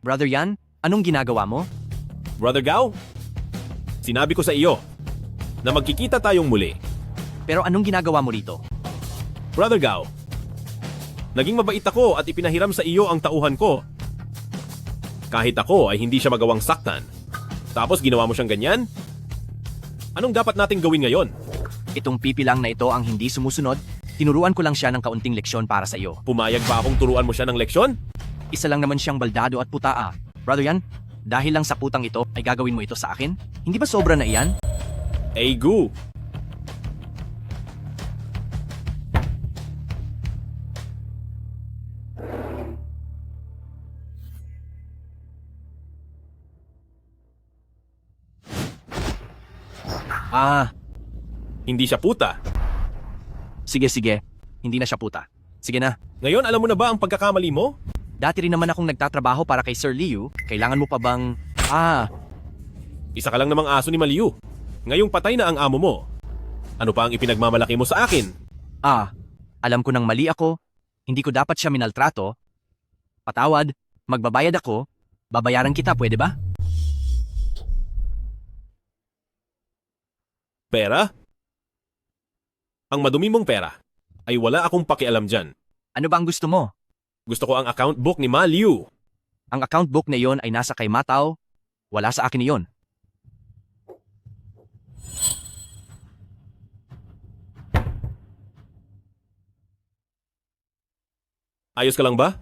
Brother Yan, anong ginagawa mo? Brother Gao, sinabi ko sa iyo na magkikita tayong muli. Pero anong ginagawa mo rito? Brother Gao, naging mabait ako at ipinahiram sa iyo ang tauhan ko. Kahit ako ay hindi siya magawang saktan. Tapos ginawa mo siyang ganyan? Anong dapat nating gawin ngayon? Itong pipi lang na ito ang hindi sumusunod, tinuruan ko lang siya ng kaunting leksyon para sa iyo. Pumayag ba akong turuan mo siya ng leksyon? Isa lang naman siyang baldado at putaa. Brother Yan, dahil lang sa putang ito ay gagawin mo ito sa akin? Hindi ba sobra na iyan? Gu. Hindi siya puta. Sige. Hindi na siya puta. Sige na. Ngayon alam mo na ba ang pagkakamali mo? Dati rin naman akong nagtatrabaho para kay Sir Liu. Kailangan mo pa bang... Isa ka lang namang aso ni Maliu. Ngayong patay na ang amo mo. Ano pa ang ipinagmamalaki mo sa akin? Alam ko nang mali ako. Hindi ko dapat siya minaltrato. Patawad. Magbabayad ako. Babayaran kita, pwede ba? Pera? Ang madumi mong pera ay wala akong pakialam dyan. Ano ba ang gusto mo? Gusto ko ang account book ni Maliu. Ang account book na iyon ay nasa kay Matao. Wala sa akin iyon. Ayos ka lang ba?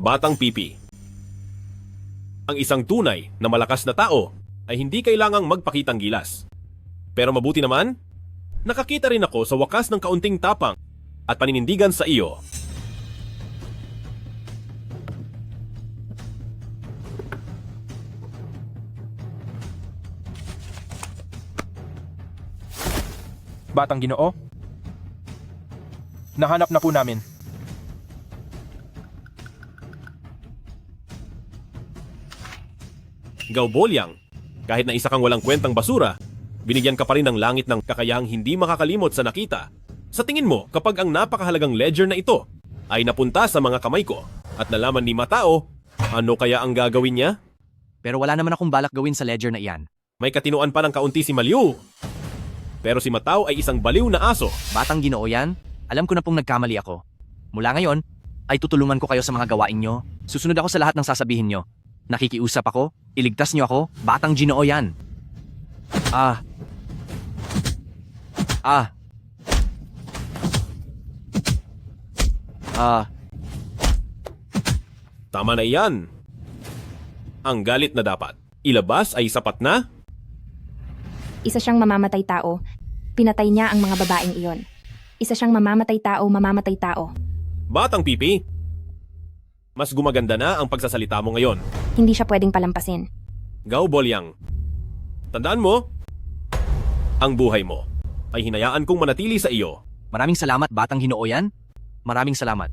Batang Pipi. Ang isang tunay na malakas na tao ay hindi kailangang magpakitang gilas. Pero mabuti naman, nakakita rin ako sa wakas ng kaunting tapang at paninindigan sa iyo. Batang Ginoo? Nahanap na po namin. Gaubolyang, Kahit na isa kang walang kwentang basura, binigyan ka pa rin ng langit ng kakayahang hindi makakalimot sa nakita. Sa tingin mo, kapag ang napakahalagang ledger na ito ay napunta sa mga kamay ko at nalaman ni Matao, ano kaya ang gagawin niya? Pero wala naman akong balak gawin sa ledger na iyan. May katinuan pa ng kaunti si Maliu. Pero si Matao ay isang baliw na aso. Batang Ginoo yan, alam ko na pong nagkamali ako. Mula ngayon, ay tutulungan ko kayo sa mga gawain nyo. Susunod ako sa lahat ng sasabihin nyo. Nakikiusap ako, iligtas nyo ako, Batang Ginoo yan. Tama na iyan. Ang galit na dapat ilabas ay sapat na? Isa siyang mamamatay tao. Pinatay niya ang mga babaeng iyon. Isa siyang mamamatay tao. Batang Pipi, mas gumaganda na ang pagsasalita mo ngayon. Hindi siya pwedeng palampasin. Gao Bolyang, tandaan mo, ang buhay mo ay hinayaan kong manatili sa iyo. Maraming salamat, Batang Ginoo yan. Maraming salamat.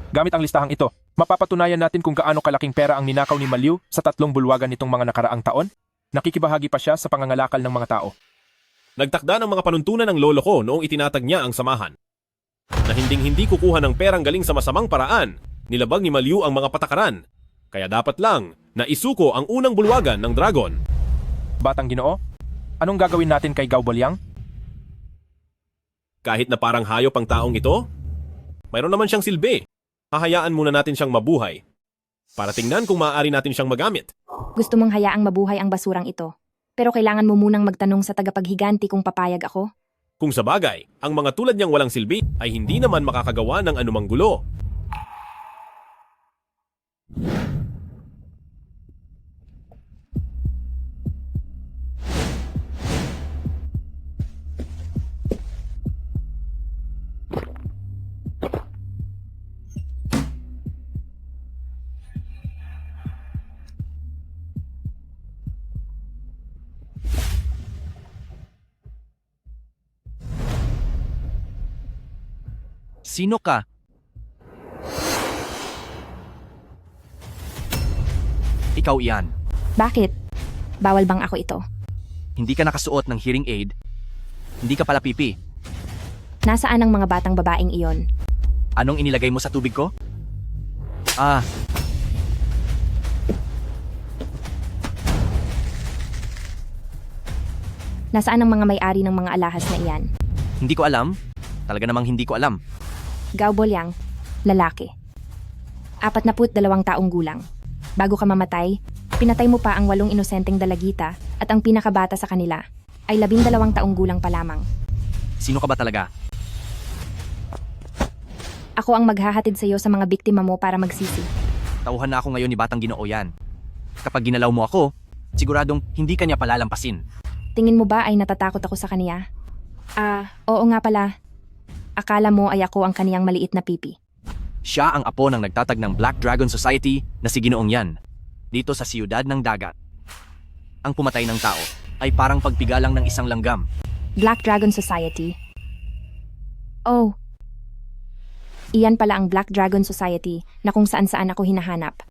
Gamit ang listahang ito, mapapatunayan natin kung gaano kalaking pera ang ninakaw ni Maliu sa 3 bulwagan nitong mga nakaraang taon. Nakikibahagi pa siya sa pangangalakal ng mga tao. Nagtakda ng mga panuntunan ng lolo ko noong itinatag niya ang samahan. Na hindi kukuha ng perang galing sa masamang paraan, nilabag ni Maliu ang mga patakaran. Kaya dapat lang na isuko ang unang bulwagan ng dragon. Batang Ginoo, anong gagawin natin kay Gao Bolyang? Kahit na parang hayop ang taong ito, mayroon naman siyang silbi. Hahayaan muna natin siyang mabuhay para tingnan kung maaari natin siyang magamit. Gusto mong hayaang mabuhay ang basurang ito. Pero kailangan mo munang magtanong sa tagapaghiganti kung papayag ako. Kung sa bagay, ang mga tulad niyang walang silbi ay hindi naman makakagawa ng anumang gulo. Sino ka? Ikaw iyan. Bakit? Bawal bang ako ito? Hindi ka nakasuot ng hearing aid. Hindi ka pala pipi. Nasaan ang mga batang babaeng iyon? Anong inilagay mo sa tubig ko? Nasaan ang mga may-ari ng mga alahas na iyan? Hindi ko alam. Talaga namang hindi ko alam. Gao Bolyang, lalaki. 42 taong gulang. Bago ka mamatay, pinatay mo pa ang 8 inosenteng dalagita at ang pinakabata sa kanila ay 12 taong gulang pa lamang. Sino ka ba talaga? Ako ang maghahatid sa iyo sa mga biktima mo para magsisi. Tauhan na ako ngayon ni Batang Ginoo yan. Kapag ginalaw mo ako, siguradong hindi ka niya palalampasin. Tingin mo ba ay natatakot ako sa kaniya? Oo nga pala. Akala mo ay ako ang kaniyang maliit na pipi. Siya ang apo ng nagtatag ng Black Dragon Society na si Ginoong Yan, dito sa siyudad ng dagat. Ang pumatay ng tao ay parang pagpigalang ng isang langgam. Black Dragon Society? Oh. Iyan pala ang Black Dragon Society na kung saan-saan ako hinahanap.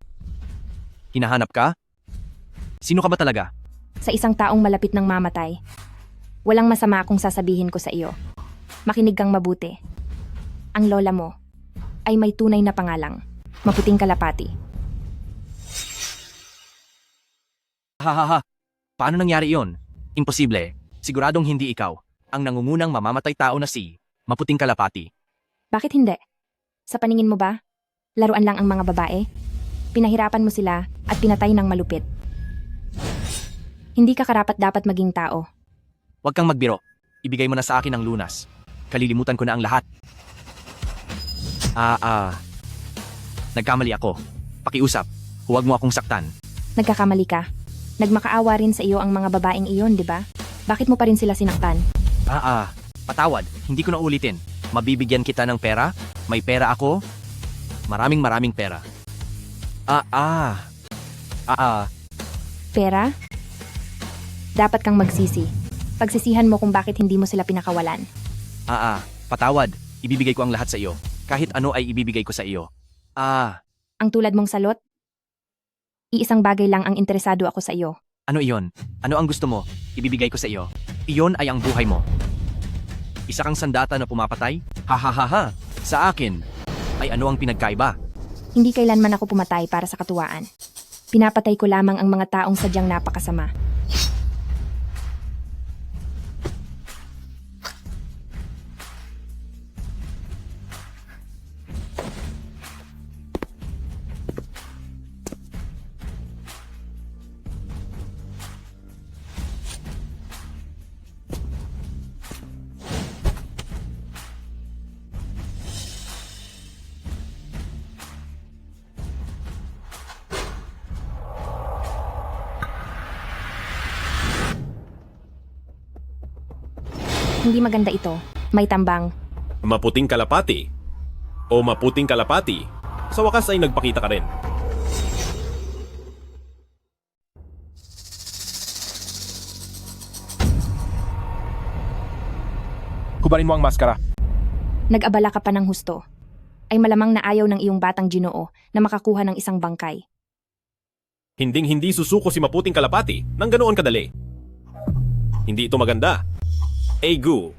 Hinahanap ka? Sino ka ba talaga? Sa isang taong malapit ng mamatay. Walang masama akong sasabihin ko sa iyo. Makinig kang mabuti. Ang lola mo ay may tunay na pangalang, Maputing Kalapati. Paano nangyari iyon? Imposible. Siguradong hindi ikaw ang nangungunang mamamatay tao na si Maputing Kalapati. Bakit hindi? Sa paningin mo ba? Laruan lang ang mga babae? Pinahirapan mo sila at pinatay ng malupit. Hindi ka karapat-dapat maging tao. Huwag kang magbiro. Ibigay mo na sa akin ang lunas. Kalilimutan ko na ang lahat. Nagkamali ako. Pakiusap. Huwag mo akong saktan. Nagkakamali ka. Nagmakaawa rin sa iyo ang mga babaeng iyon, di ba? Bakit mo pa rin sila sinaktan? Patawad. Hindi ko na ulitin. Mabibigyan kita ng pera? May pera ako? Maraming pera. Pera? Dapat kang magsisi. Pagsisihan mo kung bakit hindi mo sila pinakawalan. Patawad. Ibibigay ko ang lahat sa iyo. Kahit ano ay ibibigay ko sa iyo. Ang tulad mong salot? Iisang bagay lang ang interesado ako sa iyo. Ano iyon? Ano ang gusto mo? Ibibigay ko sa iyo. Iyon ay ang buhay mo. Isa kang sandata na pumapatay? Ha. Sa akin, ay ano ang pinagkaiba? Hindi kailanman ako pumatay para sa katuwaan. Pinapatay ko lamang ang mga taong sadyang napakasama. Hindi maganda ito. May tambang. Maputing kalapati o maputing kalapati, sa wakas ay nagpakita ka rin. Hubarin mo ang maskara. Nag-abala ka pa ng husto. Ay malamang na ayaw ng iyong batang Ginoo na makakuha ng isang bangkay. Hinding-hindi susuko si maputing kalapati nang ganoon kadali. Hindi ito maganda. Egu.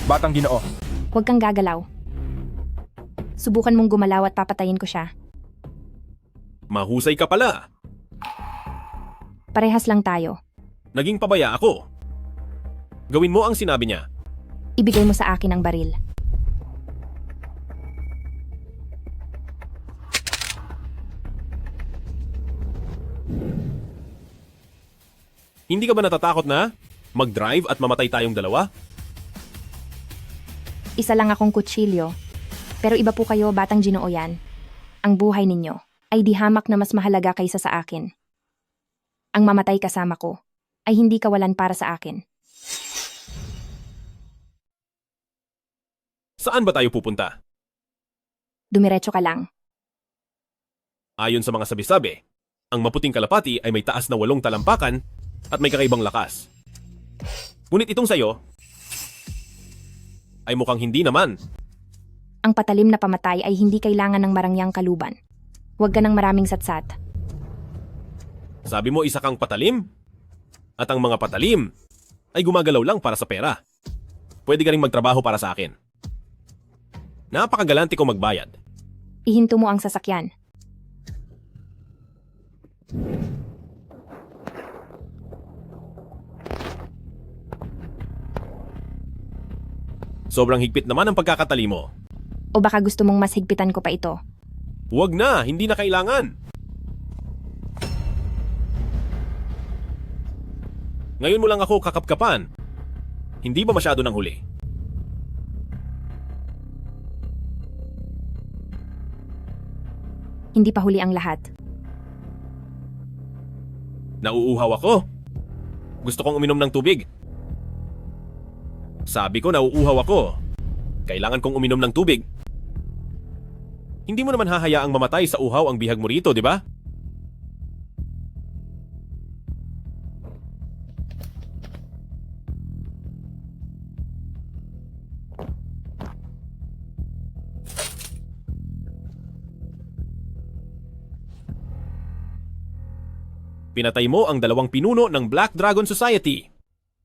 Batang Ginoo. Huwag kang gagalaw. Subukan mong gumalaw at papatayin ko siya. Mahusay ka pala. Parehas lang tayo. Naging pabaya ako. Gawin mo ang sinabi niya. Ibigay mo sa akin ang baril. Hindi ka ba natatakot na mag-drive at mamatay tayong dalawa? Isa lang akong kutsilyo. Pero iba po kayo, batang Ginoo yan. Ang buhay ninyo ay di hamak na mas mahalaga kaysa sa akin. Ang mamatay kasama ko ay hindi kawalan para sa akin. Saan ba tayo pupunta? Dumiretso ka lang. Ayon sa mga sabi-sabi, ang maputing kalapati ay may taas na 8 talampakan at may kakaibang lakas. Ngunit itong sayo ay mukhang hindi naman. Ang patalim na pamatay ay hindi kailangan ng marangyang kaluban. Huwag ka ng maraming satsat. Sabi mo isa kang patalim? At ang mga patalim ay gumagalaw lang para sa pera. Pwede ka rin magtrabaho para sa akin. Napakagalante ko magbayad. Ihinto mo ang sasakyan. Sobrang higpit naman ang pagkakatali mo. O baka gusto mong mas higpitan ko pa ito? Huwag na, hindi na kailangan. Ngayon mo lang ako kakapkapan. Hindi ba masyado ng huli? Hindi pa huli ang lahat. Nauuhaw ako. Gusto kong uminom ng tubig. Sabi ko nauuhaw ako. Kailangan kong uminom ng tubig. Hindi mo naman hahayaang mamatay sa uhaw ang bihag mo rito, di ba? Pinatay mo ang 2 pinuno ng Black Dragon Society.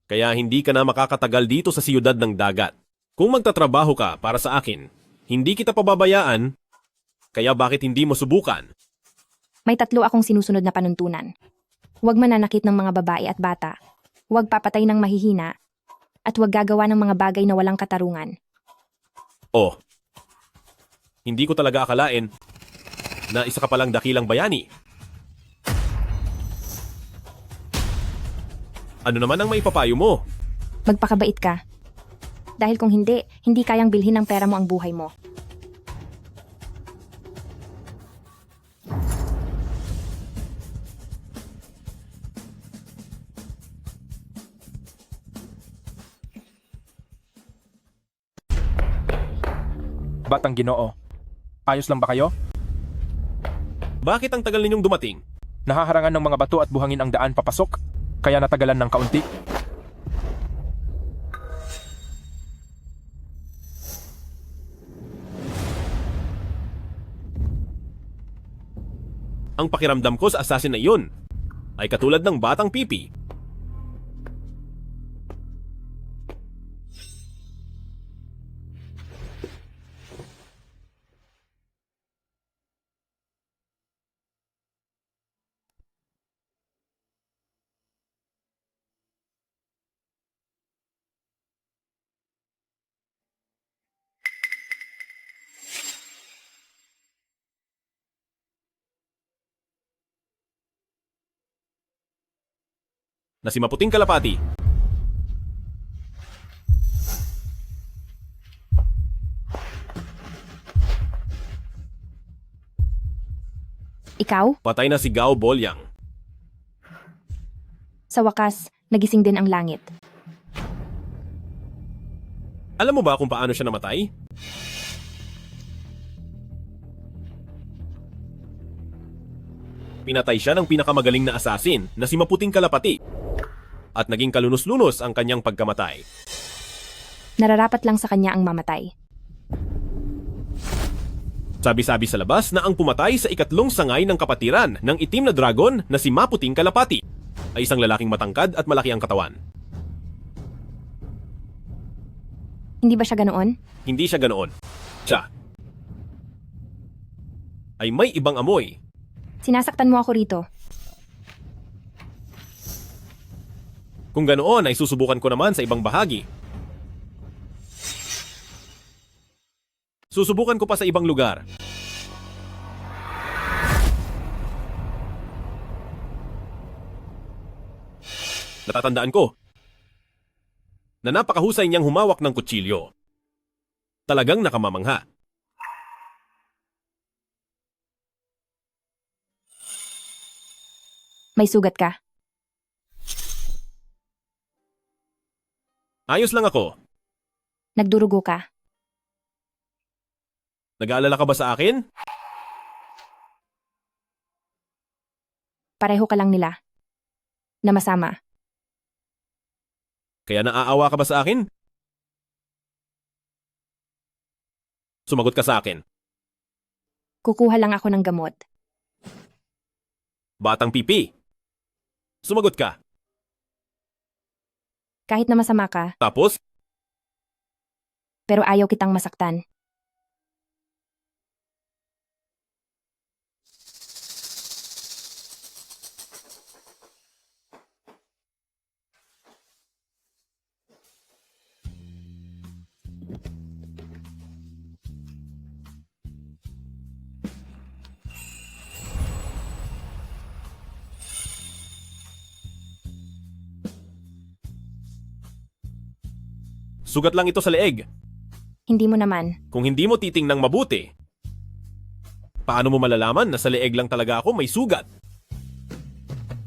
Kaya hindi ka na makakatagal dito sa siyudad ng dagat. Kung magtatrabaho ka para sa akin, hindi kita pababayaan, kaya bakit hindi mo subukan? May 3 akong sinusunod na panuntunan. Huwag mananakit ng mga babae at bata. Huwag papatay ng mahihina. At huwag gagawa ng mga bagay na walang katarungan. Oh, hindi ko talaga akalain na isa ka palang dakilang bayani. Ano naman ang maipapayo mo? Magpakabait ka. Dahil kung hindi kayang bilhin ng pera mo ang buhay mo. Batang Ginoo, ayos lang ba kayo? Bakit ang tagal ninyong dumating? Nahaharangan ng mga bato at buhangin ang daan papasok, kaya natagalan ng kaunti. Ang pakiramdam ko sa assassin na iyon ay katulad ng batang pipi. Na si Maputing Kalapati. Ikaw? Patay na si Gao Bolyang. Sa wakas, nagising din ang langit. Alam mo ba kung paano siya namatay? Pinatay siya ng pinakamagaling na assassin na si Maputing Kalapati. At naging kalunos-lunos ang kanyang pagkamatay. Nararapat lang sa kanya ang mamatay. Sabi-sabi sa labas na ang pumatay sa ikatlong sangay ng kapatiran ng itim na dragon na si Maputing Kalapati ay isang lalaking matangkad at malaki ang katawan. Hindi ba siya ganoon? Hindi siya ganoon. Siya ay may ibang amoy. Sinasaktan mo ako rito. Kung ganoon ay susubukan ko naman sa ibang bahagi. Susubukan ko pa sa ibang lugar. Natatandaan ko na napakahusay niyang humawak ng kutsilyo. Talagang nakamamangha. May sugat ka. Ayos lang ako. Nagdurugo ka. Nag-aalala ka ba sa akin? Pareho ka lang nila. Na masama. Kaya naaawa ka ba sa akin? Sumagot ka sa akin. Kukuha lang ako ng gamot. Batang pipi. Sumagot ka. Kahit na masama ka, Tapos, pero ayaw kitang masaktan. sugat lang ito sa leeg. Hindi mo naman. Kung hindi mo titingnang mabuti, paano mo malalaman na sa leeg lang talaga ako may sugat?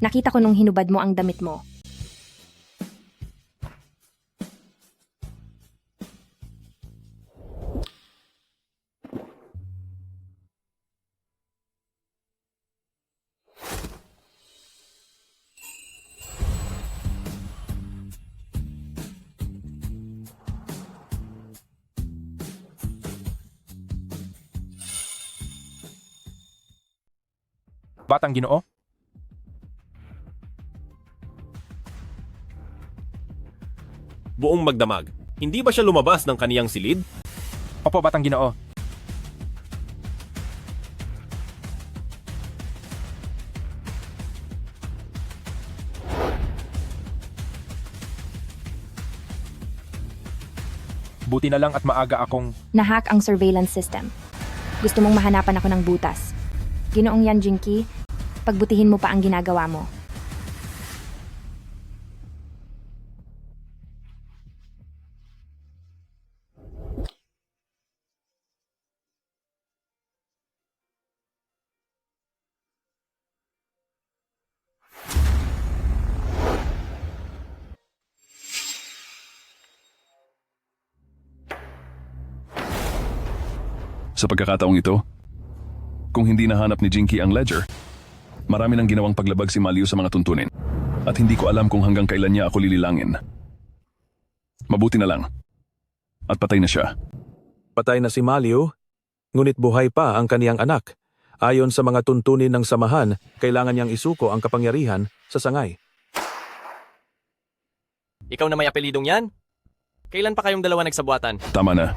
Nakita ko nung hinubad mo ang damit mo. Batang Ginoo? Buong magdamag. Hindi ba siya lumabas ng kaniyang silid? Opo, Batang Ginoo. Buti na lang at maaga akong... Nahack ang surveillance system. Gusto mong mahanapan ako ng butas. Ginoong Yan Jinky, pagbutihin mo pa ang ginagawa mo. Sa pagkakataong ito, kung hindi nahanap ni Jinky ang ledger, marami nang ginawang paglabag si Maliu sa mga tuntunin. At hindi ko alam kung hanggang kailan niya ako lililangin. Mabuti na lang. At patay na siya. Patay na si Maliu, ngunit buhay pa ang kaniyang anak. Ayon sa mga tuntunin ng samahan, kailangan niyang isuko ang kapangyarihan sa sangay. Ikaw na may apelidong yan? Kailan pa kayong dalawa nagsabuatan? Tama na.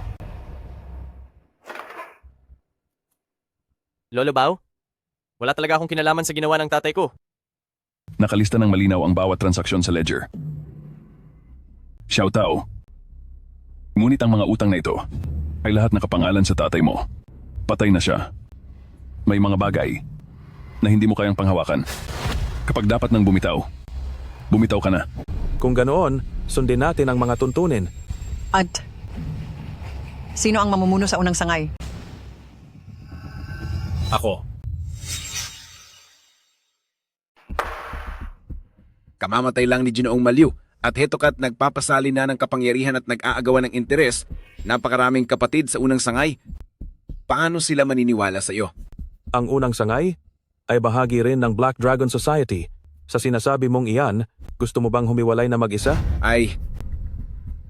Lolo Bao? Wala talaga akong kinalaman sa ginawa ng tatay ko. Nakalista ng malinaw ang bawat transaksyon sa ledger. Xiao Tao. Ngunit ang mga utang na ito ay lahat nakapangalan sa tatay mo. Patay na siya. May mga bagay na hindi mo kayang panghawakan. Kapag dapat nang bumitaw, bumitaw ka na. Kung ganoon, sundin natin ang mga tuntunin. At sino ang mamumuno sa unang sangay? Ako. Kamamatay lang ni Ginoong Maliu at hetokat nagpapasali na ng kapangyarihan at nag-aagawan ng interes, napakaraming kapatid sa unang sangay. Paano sila maniniwala sa iyo? Ang unang sangay ay bahagi rin ng Black Dragon Society. Sa sinasabi mong iyan, gusto mo bang humiwalay na mag-isa? Ay,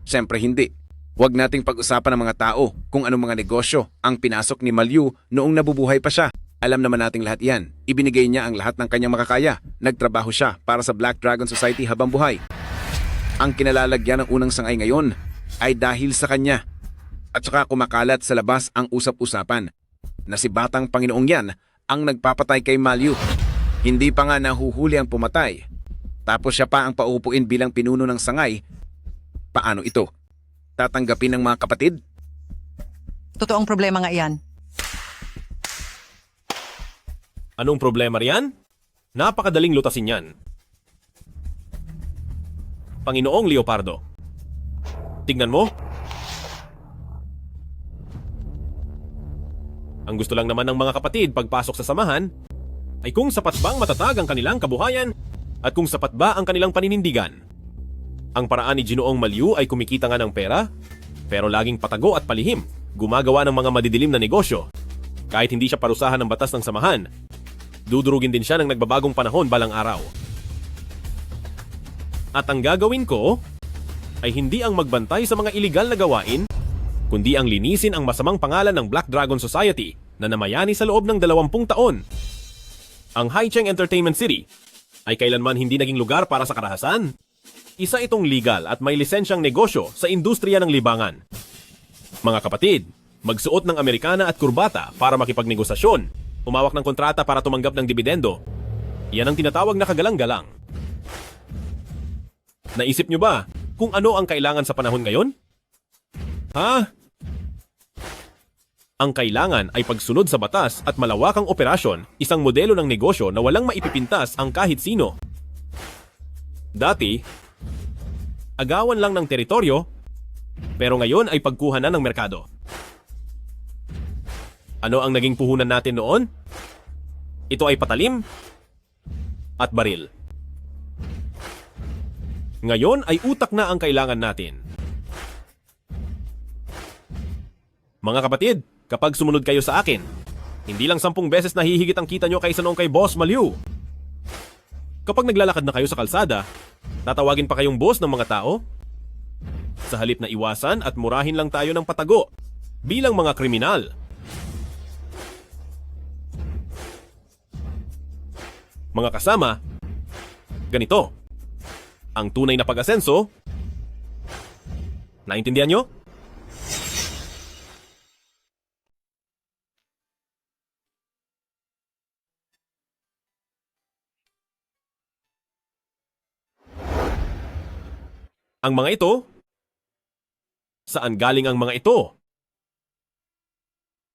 siyempre hindi. Huwag nating pag-usapan ng mga tao kung anong mga negosyo ang pinasok ni Maliu noong nabubuhay pa siya. Alam naman nating lahat yan. Ibinigay niya ang lahat ng kanyang makakaya. Nagtrabaho siya para sa Black Dragon Society habang buhay. Ang kinalalagyan ng unang sangay ngayon ay dahil sa kanya. At saka kumakalat sa labas ang usap-usapan na si Batang Panginoong yan ang nagpapatay kay Maliu. Hindi pa nga nahuhuli ang pumatay. Tapos siya pa ang paupuin bilang pinuno ng sangay. Paano ito? Tatanggapin ng mga kapatid? Totoong problema nga iyan. Anong problema riyan? Napakadaling lutasin yan. Panginoong Leopardo. Tingnan mo. Ang gusto lang naman ng mga kapatid pagpasok sa samahan ay kung sapat bang matatag ang kanilang kabuhayan at kung sapat ba ang kanilang paninindigan. Ang paraan ni Ginoong Maliu ay kumikita nga ng pera, pero laging patago at palihim, gumagawa ng mga madidilim na negosyo. Kahit hindi siya parusahan ng batas ng samahan, dudurugin din siya ng nagbabagong panahon balang araw. At ang gagawin ko ay hindi ang magbantay sa mga iligal na gawain, kundi ang linisin ang masamang pangalan ng Black Dragon Society na namayani sa loob ng 20 taon. Ang Haicheng Entertainment City ay kailanman hindi naging lugar para sa karahasan. Isa itong legal at may lisensyang negosyo sa industriya ng libangan. Mga kapatid, magsuot ng Amerikana at kurbata para makipagnegosasyon, umawak ng kontrata para tumanggap ng dibidendo. Yan ang tinatawag na kagalang-galang. Naisip nyo ba kung ano ang kailangan sa panahon ngayon? Ha? Ang kailangan ay pagsunod sa batas at malawakang operasyon, isang modelo ng negosyo na walang maipipintas ang kahit sino. Dati, agawan lang ng teritoryo, pero ngayon ay pagkuha na ng merkado. Ano ang naging puhunan natin noon? Ito ay patalim at baril. Ngayon ay utak na ang kailangan natin. Mga kapatid, kapag sumunod kayo sa akin, hindi lang 10 beses nahihigit ang kita nyo kaysa noong kay Boss Maliu. Kapag naglalakad na kayo sa kalsada, tatawagin pa kayong boss ng mga tao? Sa halip na iwasan at murahin lang tayo ng patago bilang mga kriminal. Mga kasama, ganito. Ang tunay na pag-asenso, naintindihan nyo? Ang mga ito? Saan galing ang mga ito?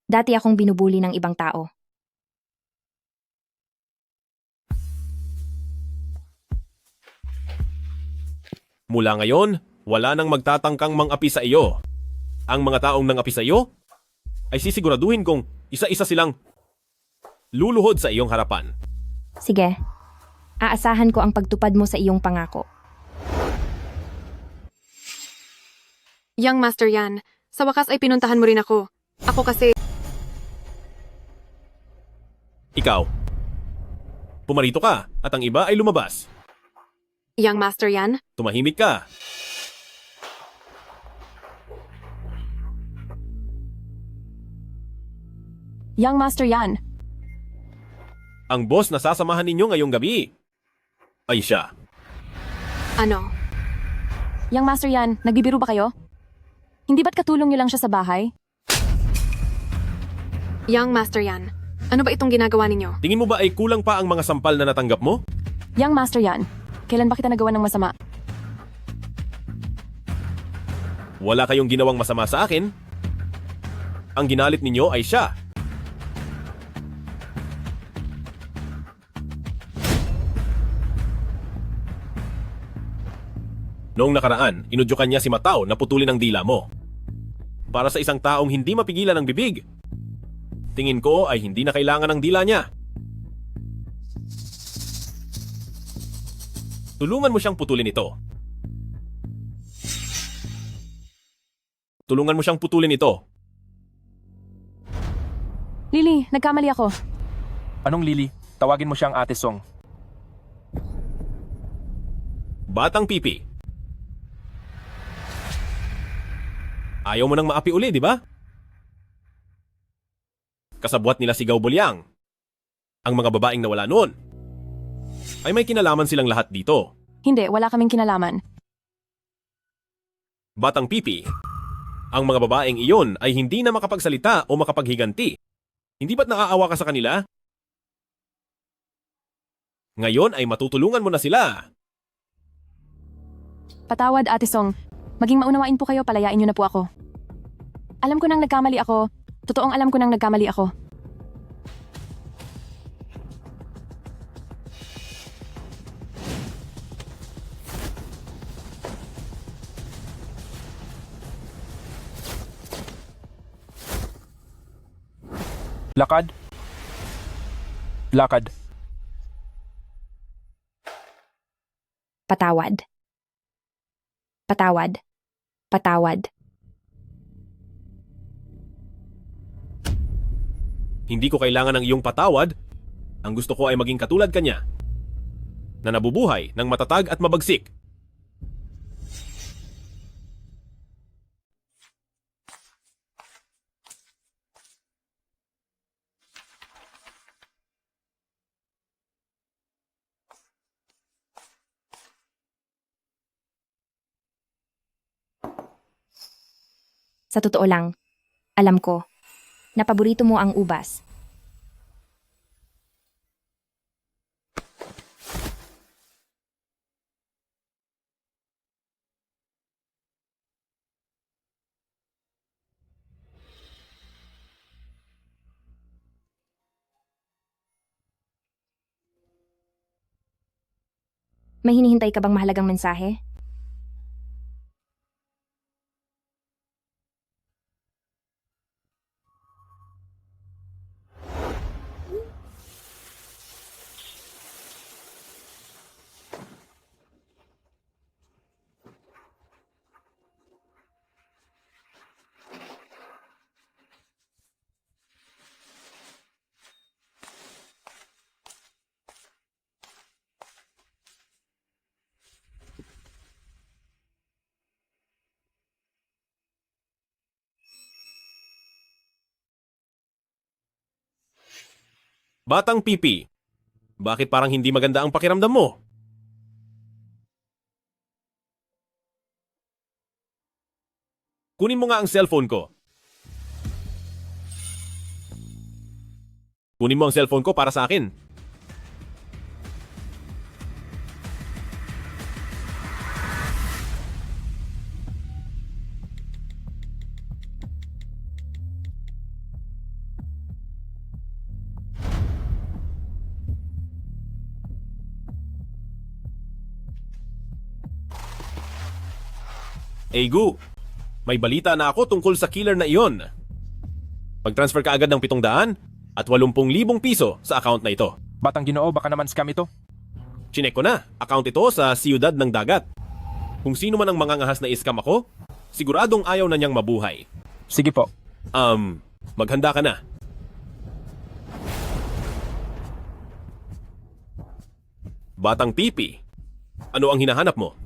Dati akong binubuli ng ibang tao. Mula ngayon, wala nang magtatangkang mang-api sa iyo. Ang mga taong nang-api sa iyo ay sisiguraduhin kong isa-isa silang luluhod sa iyong harapan. Sige, aasahan ko ang pagtupad mo sa iyong pangako. Young Master Yan, sa wakas ay pinuntahan mo rin ako. Ako kasi... Ikaw. Pumarito ka at ang iba ay lumabas. Young Master Yan? Tumahimik ka. Young Master Yan. Ang boss na sasamahan ninyo ngayong gabi ay siya. Ano? Young Master Yan, nagbibiro ba kayo? Hindi ba't katulong niyo lang siya sa bahay? Young Master Yan, ano ba itong ginagawa ninyo? Tingin mo ba ay kulang pa ang mga sampal na natanggap mo? Young Master Yan, kailan ba kita nagawa ng masama? Wala kayong ginawang masama sa akin. Ang ginalit ninyo ay siya. Noong nakaraan, inudyukan niya si Matao na putulin ang dila mo. Para sa isang taong hindi mapigilan ang bibig. Tingin ko ay hindi na kailangan ng dila niya. Tulungan mo siyang putulin ito. Tulungan mo siyang putulin ito. Lily, nagkamali ako. Anong Lily? Tawagin mo siyang Ate Song. Batang pipi. Ayaw mo nang maapi uli, di ba? Kasabwat nila si Gao Buliang. Ang mga babaeng nawala noon. Ay may kinalaman silang lahat dito. Hindi, wala kaming kinalaman. Batang pipi. Ang mga babaeng iyon ay hindi na makapagsalita o makapaghiganti. Hindi ba't naaawa ka sa kanila? Ngayon ay matutulungan mo na sila. Patawad, Ate Song. Maging maunawain po kayo, palayain niyo na po ako. Alam ko nang nagkamali ako. Totoong alam ko nang nagkamali ako. Lakad. Lakad. Patawad. Patawad. Patawad. Hindi ko kailangan ng iyong patawad. Ang gusto ko ay maging katulad kanya. Na nabubuhay ng matatag at mabagsik. Sa totoo lang, alam ko, na paborito mo ang ubas. May hinihintay ka bang mahalagang mensahe? Batang pipi, bakit parang hindi maganda ang pakiramdam mo? Kunin mo nga ang cellphone ko. Kunin mo ang cellphone ko para sa akin. Gu, may balita na ako tungkol sa killer na iyon. Mag-transfer ka agad ng 700 at 80,000 piso sa account na ito. Batang Ginoo, baka naman scam ito. Chinek ko na, account ito sa Siyudad ng Dagat. Kung sino man ang mangangahas na iskam ako, siguradong ayaw na niyang mabuhay. Sige po. Maghanda ka na. Batang pipi, ano ang hinahanap mo?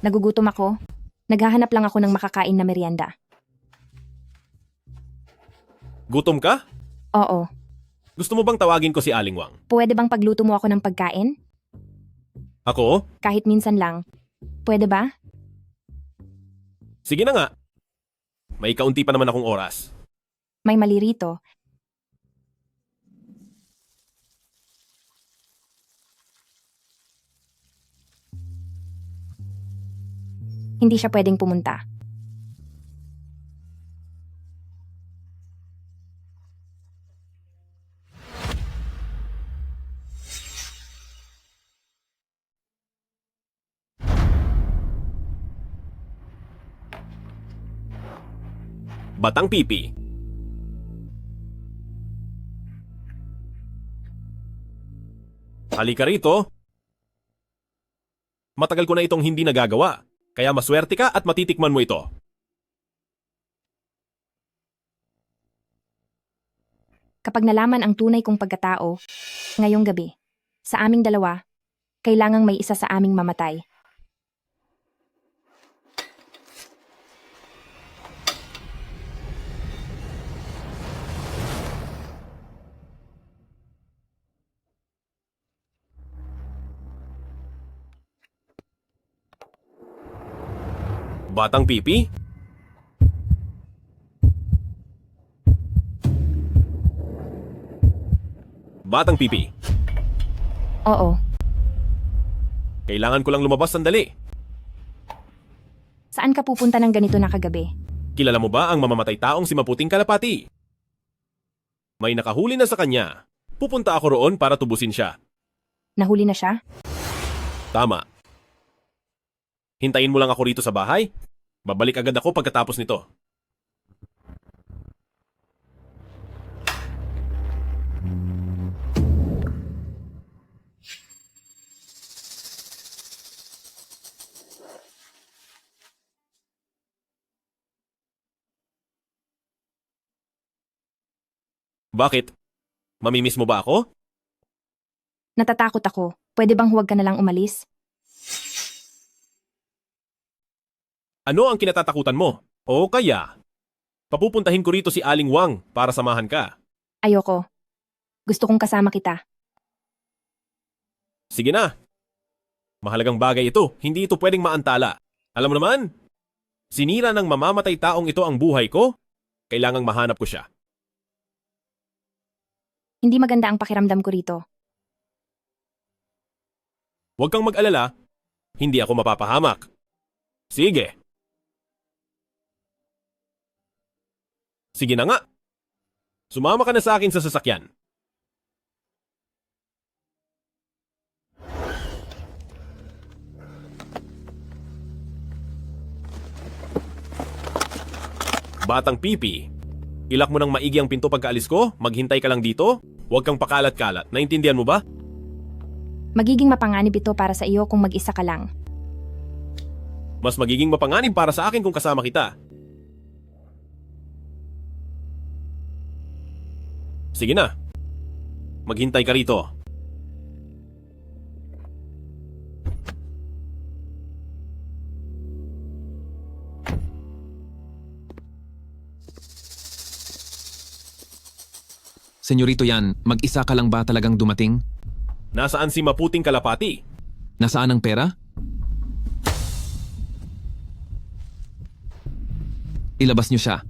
Nagugutom ako. Naghahanap lang ako ng makakain na merienda. Gutom ka? Oo. Gusto mo bang tawagin ko si Aling Wang? Pwede bang pagluto mo ako ng pagkain? Ako? Kahit minsan lang. Pwede ba? Sige na nga. May kaunti pa naman akong oras. May mali rito. Hindi siya pwedeng pumunta. Batang pipi. Halika rito. Matagal ko na itong hindi nagagawa, kaya maswerte ka at matitikman mo ito. Kapag nalaman ang tunay kong pagkatao, ngayong gabi, sa aming dalawa, kailangang may isa sa aming mamatay. Batang pipi? Batang pipi, Oo. kailangan ko lang lumabas sandali. Saan ka pupunta ng ganito na kagabi? Kilala mo ba ang mamamatay taong si Maputing Kalapati? May nakahuli na sa kanya. Pupunta ako roon para tubusin siya. Nahuli na siya? Tama. Hintayin mo lang ako rito sa bahay. Babalik agad ako pagkatapos nito. Bakit? Mamimiss mo ba ako? Natatakot ako. Pwede bang huwag ka na lang umalis? Ano ang kinatatakutan mo? O kaya, papupuntahin ko rito si Aling Wang para samahan ka. Ayoko. Gusto kong kasama kita. Sige na. Mahalagang bagay ito. Hindi ito pwedeng maantala. Alam mo naman, sinira ng mamamatay taong ito ang buhay ko. Kailangang mahanap ko siya. Hindi maganda ang pakiramdam ko rito. Huwag kang mag-alala. Hindi ako mapapahamak. Sige. Sige na nga. Sumama ka na sa akin sa sasakyan. Batang pipi, ilak mo ng maigi ang pinto pagkaalis ko, maghintay ka lang dito, huwag kang pakalat-kalat, naintindihan mo ba? Magiging mapanganib ito para sa iyo kung mag-isa ka lang. Mas magiging mapanganib para sa akin kung kasama kita. Sige na, maghintay ka rito. Senyorito Yan, mag-isa ka lang ba talagang dumating? Nasaan si Maputing Kalapati? Nasaan ang pera? Ilabas niyo siya.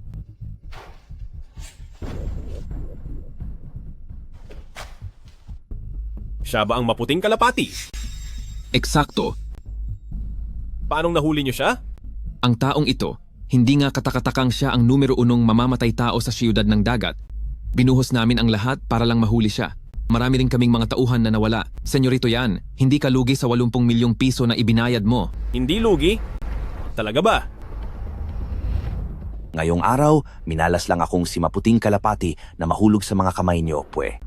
Siya ba ang Maputing Kalapati? Eksakto. Paanong nahuli niyo siya? Ang taong ito, hindi nga katakatakang siya ang numero 1 mamamatay tao sa siyudad ng dagat. Binuhos namin ang lahat para lang mahuli siya. Marami rin kaming mga tauhan na nawala. Senyorito Yan, hindi ka lugi sa 80 milyong piso na ibinayad mo. Hindi lugi? Talaga ba? Ngayong araw, minalas lang akong si Maputing Kalapati na mahulog sa mga kamay niyo, pwe.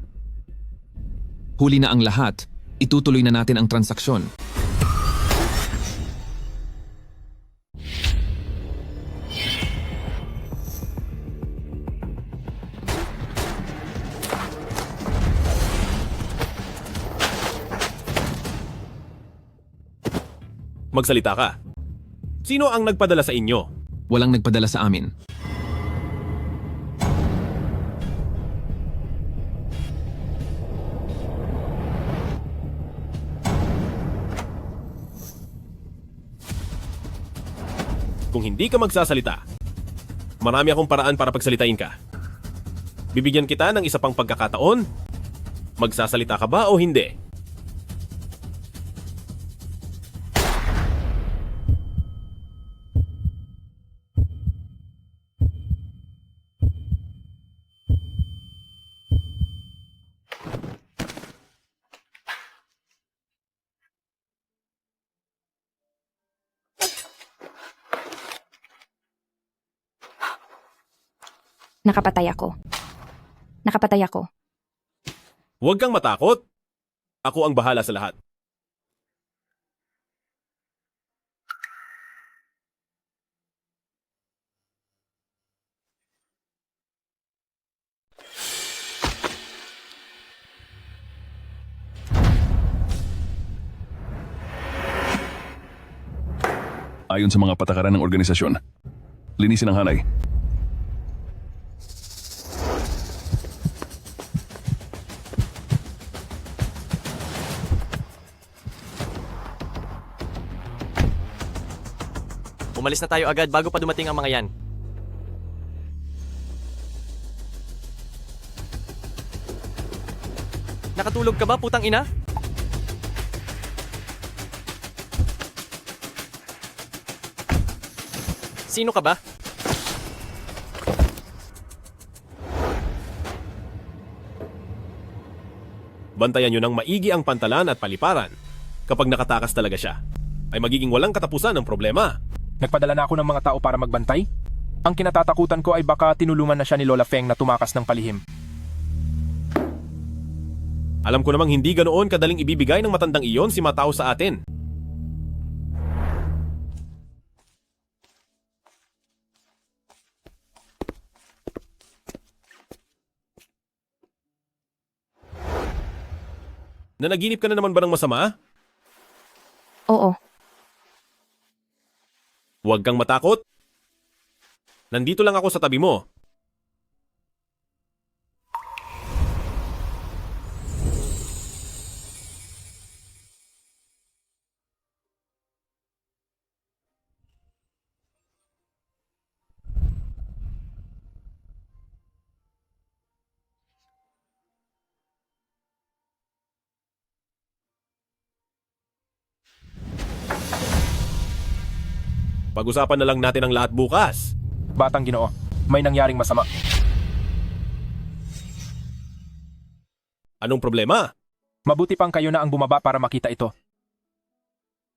Huli na ang lahat. Itutuloy na natin ang transaksyon. Magsalita ka. Sino ang nagpadala sa inyo? Walang nagpadala sa amin. Kung hindi ka magsasalita, marami akong paraan para pagsalitain ka. Bibigyan kita ng isa pang pagkakataon. Magsasalita ka ba o hindi? Nakapatay ako. Nakapatay ako. Huwag kang matakot. Ako ang bahala sa lahat. Ayon sa mga patakaran ng organisasyon, linisin ang hanay. Umalis na tayo agad bago pa dumating ang mga yan. Nakatulog ka ba, putang ina? Sino ka ba? Bantayan nyo ng maigi ang pantalan at paliparan. Kapag nakatakas talaga siya, ay magiging walang katapusan ng problema. Nagpadala na ako ng mga tao para magbantay. Ang kinatatakutan ko ay baka tinulungan na siya ni Lola Feng na tumakas ng palihim. Alam ko namang hindi ganoon kadaling ibibigay ng matandang iyon si Matao sa atin. Nanaginip ka na naman ba ng masama? Oo. Huwag kang matakot. Nandito lang ako sa tabi mo. Pag-usapan na lang natin ang lahat bukas. Batang Ginoo, may nangyaring masama. Anong problema? Mabuti pang kayo na ang bumaba para makita ito.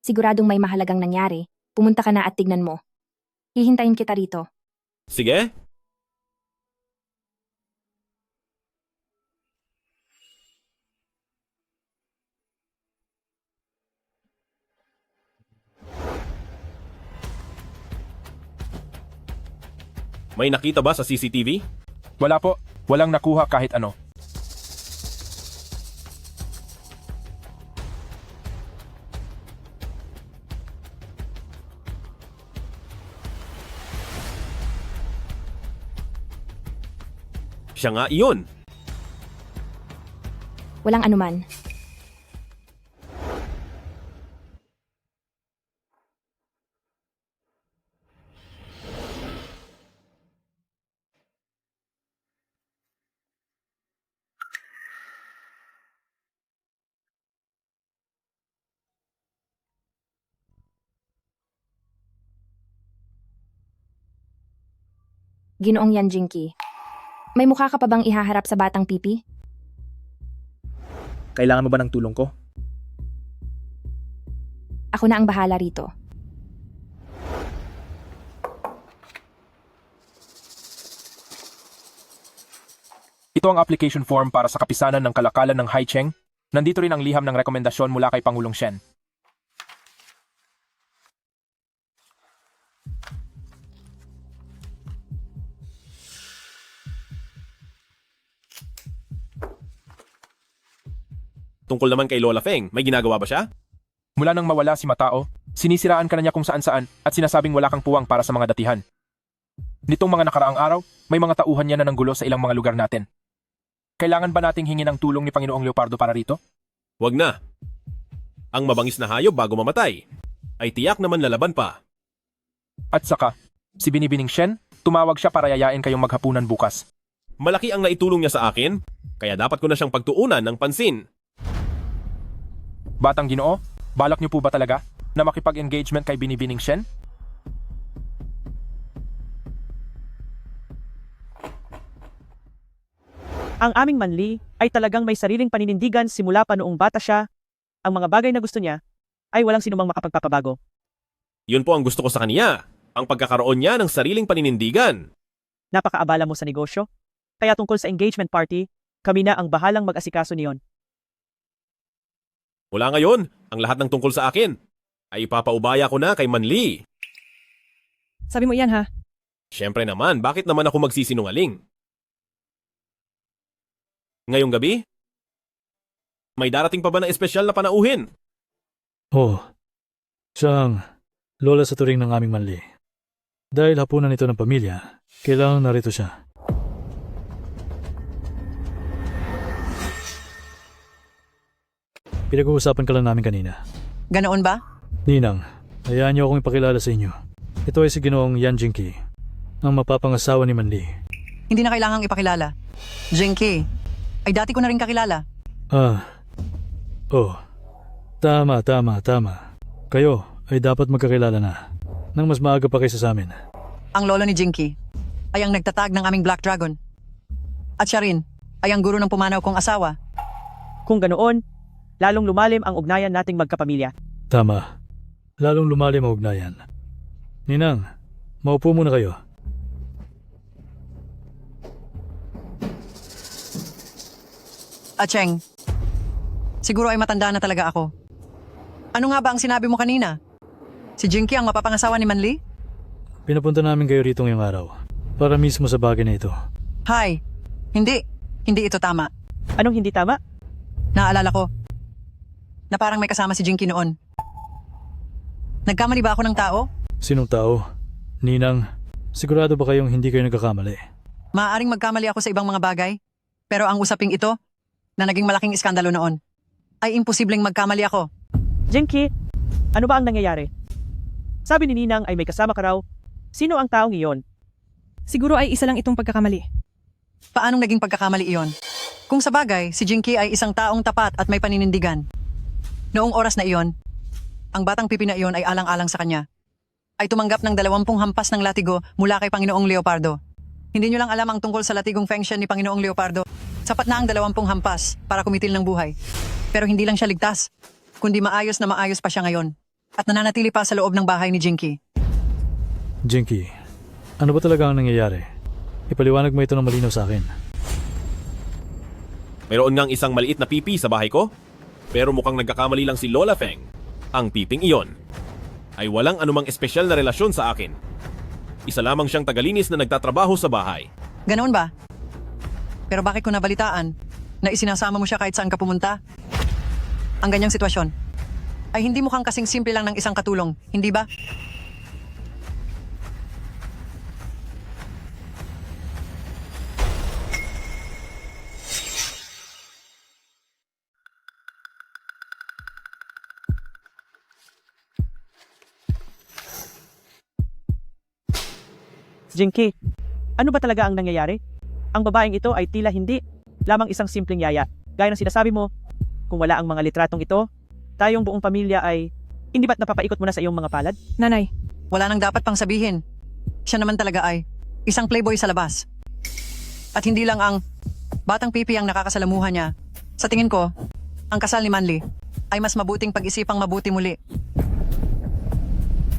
Siguradong may mahalagang nangyari. Pumunta ka na at tignan mo. Hihintayin kita rito. Sige. May nakita ba sa CCTV? Wala po. Walang nakuha kahit ano. Siya nga iyon. Walang anuman. Ginoong Yan Jinky, may mukha ka pa bang ihaharap sa batang pipi? Kailangan mo ba ng tulong ko? Ako na ang bahala rito. Ito ang application form para sa kapisanan ng kalakalan ng Haicheng. Nandito rin ang liham ng rekomendasyon mula kay Pangulong Shen. Tungkol naman kay Lola Feng, may ginagawa ba siya? Mula nang mawala si Matao, Sinisiraan ka na niya kung saan-saan at sinasabing wala kang puwang para sa mga datihan. Nitong mga nakaraang araw, may mga tauhan niya na ng gulo sa ilang mga lugar natin. Kailangan ba nating hingin ang tulong ni Panginoong Leopardo para rito? Wag na. Ang mabangis na hayop bago mamatay ay tiyak naman lalaban pa. At saka, si Binibining Shen, tumawag siya para yayain kayong maghapunan bukas. Malaki ang naitulong niya sa akin, kaya dapat ko na siyang pagtuunan ng pansin. Batang Ginoo, balak niyo po ba talaga na makipag-engagement kay Binibining Shen? Ang aming manli ay talagang may sariling paninindigan simula pa noong bata siya. Ang mga bagay na gusto niya ay walang sinumang makapagpapabago. Yun po ang gusto ko sa kanya, ang pagkakaroon niya ng sariling paninindigan. Napakaabala mo sa negosyo. Kaya tungkol sa engagement party, kami na ang bahalang mag-asikaso niyon. Mula ngayon, ang lahat ng tungkol sa akin ay ipapaubaya ko na kay Manli. Sabi mo iyan ha? Siyempre naman, bakit naman ako magsisinungaling? Ngayong gabi? May darating pa ba na espesyal na panauhin? Oh, siyang lola sa turing ng aming manli. Dahil hapunan ito ng pamilya, kailangan narito siya. Pinag-uusapan ka lang namin kanina. Ganoon ba? Ninang, hayaan niyo akong ipakilala sa inyo. Ito ay si Ginoong Yan Jinky, ang mapapangasawa ni Manli. Hindi na kailangang ipakilala. Jinky, ay dati ko na rin kakilala. Tama. Kayo ay dapat magkakilala na, nang mas maaga pa kaysa sa amin. Ang lolo ni Jinky ay ang nagtatag ng aming Black Dragon. At siya rin ay ang guro ng pumanaw kong asawa. Kung ganoon, lalong lumalim ang ugnayan nating magkapamilya. Tama. Lalong lumalim ang ugnayan. Ninang, maupo muna kayo. Cheng, siguro ay matanda na talaga ako. Ano nga ba ang sinabi mo kanina? Si Jinky ang mapapangasawa ni Manli? Pinapunta namin kayo rito ngayong araw, para mismo sa bagay na ito. Hay, hindi ito tama. Anong hindi tama? Naalala ko na parang may kasama si Jinky noon. Nagkamali ba ako ng tao? Sinong tao? Ninang, sigurado ba kayong hindi kayo nagkakamali? Maaaring magkamali ako sa ibang mga bagay, pero ang usaping ito, na naging malaking iskandalo noon, ay imposibleng magkamali ako. Jinky, ano ba ang nangyayari? Sabi ni Ninang ay may kasama ka raw. Sino ang taong iyon? Siguro ay isa lang itong pagkakamali. Paanong naging pagkakamali iyon? Kung sa bagay, si Jinky ay isang taong tapat at may paninindigan. Noong oras na iyon, ang batang pipi na iyon ay alang-alang sa kanya. Ay tumanggap ng 20 hampas ng latigo mula kay Panginoong Leopardo. Hindi nyo lang alam ang tungkol sa latigong Feng Shen ni Panginoong Leopardo. Sapat na ang 20 hampas para kumitil ng buhay. Pero hindi lang siya ligtas, kundi maayos na maayos pa siya ngayon. At nananatili pa sa loob ng bahay ni Jinky. Jinky, ano ba talaga ang nangyayari? Ipaliwanag mo ito ng malinaw sa akin. Mayroon ngang isang maliit na pipi sa bahay ko, pero mukhang nagkakamali lang si Lola Feng. Ang piping iyon ay walang anumang espesyal na relasyon sa akin. Isa lamang siyang tagalinis na nagtatrabaho sa bahay. Ganoon ba? Pero bakit ko nabalitaan na isinasama mo siya kahit saan ka pumunta? Ang ganyang sitwasyon ay hindi mukhang kasing simple lang ng isang katulong, hindi ba? Jinky, ano ba talaga ang nangyayari? Ang babaeng ito ay tila hindi lamang isang simpleng yaya. Gaya ng sinasabi mo, kung wala ang mga litratong ito, tayong buong pamilya ay hindi ba't napapaikot mo na sa iyong mga palad? Nanay, wala nang dapat pang sabihin. Siya naman talaga ay isang playboy sa labas. At hindi lang ang batang pipi ang nakakasalamuhan niya. Sa tingin ko, ang kasal ni Manli ay mas mabuting pag-isipang mabuti muli.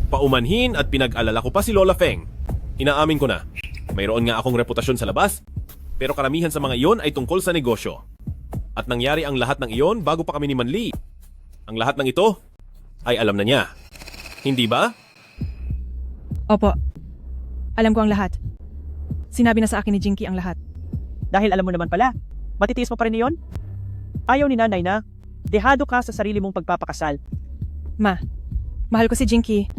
Paumanhin at pinag-alala ko pa si Lola Feng. Inaamin ko na, mayroon nga akong reputasyon sa labas, pero karamihan sa mga iyon ay tungkol sa negosyo. At nangyari ang lahat ng iyon bago pa kami ni Manli. Ang lahat ng ito ay alam na niya. Hindi ba? Opo. Alam ko ang lahat. Sinabi na sa akin ni Jinky ang lahat. Dahil alam mo naman pala, matitiis mo pa rin iyon? Ayaw ni nanay na, dehado ka sa sarili mong pagpapakasal. Ma, Mahal ko si Jinky.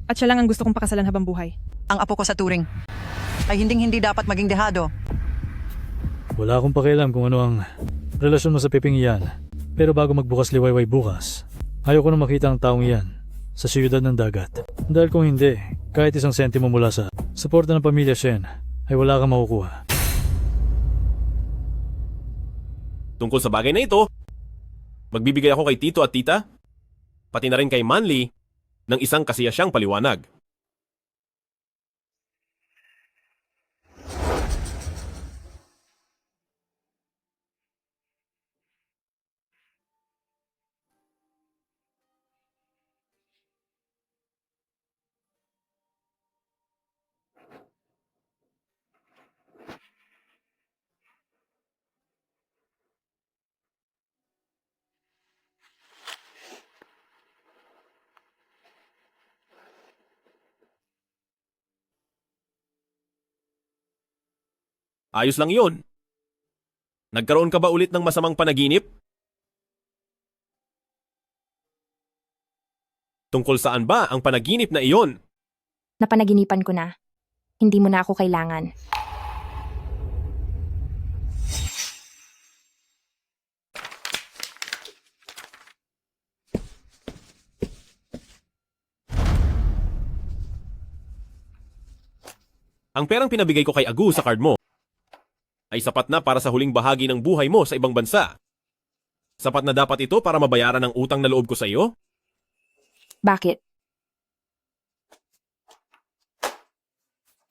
At siya lang ang gusto kong pakasalan habang buhay. Ang apo ko sa Turing ay hindi dapat maging dehado. Wala akong pakialam kung ano ang relasyon mo sa Piping iyan. Pero bago magbukas liwayway bukas, ayoko na makita ang taong iyan sa siyudad ng dagat. Dahil kung hindi, kahit isang sentimo mula sa suporta ng pamilya Shen, ay wala kang makukuha. Tungkol sa bagay na ito, magbibigay ako kay Tito at Tita, pati na rin kay Manly, ng isang kasiyasyang paliwanag. Ayos lang yun. Nagkaroon ka ba ulit ng masamang panaginip? Tungkol saan ba ang panaginip na iyon? Napanaginipan ko na. Hindi mo na ako kailangan. Ang perang pinabigay ko kay Agu sa card mo ay sapat na para sa huling bahagi ng buhay mo sa ibang bansa. Sapat na dapat ito para mabayaran ang utang na loob ko sa iyo? Bakit?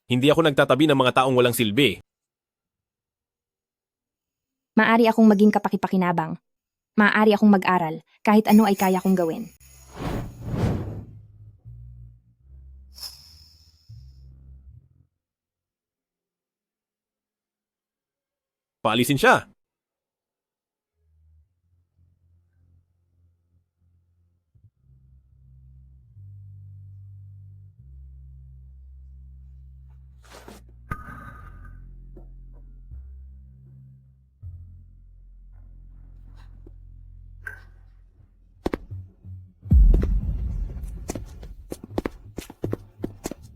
Hindi ako nagtatabi ng mga taong walang silbi. Maari akong maging kapakipakinabang. Maaari akong mag-aral. Kahit ano ay kaya kong gawin. Paalisin siya.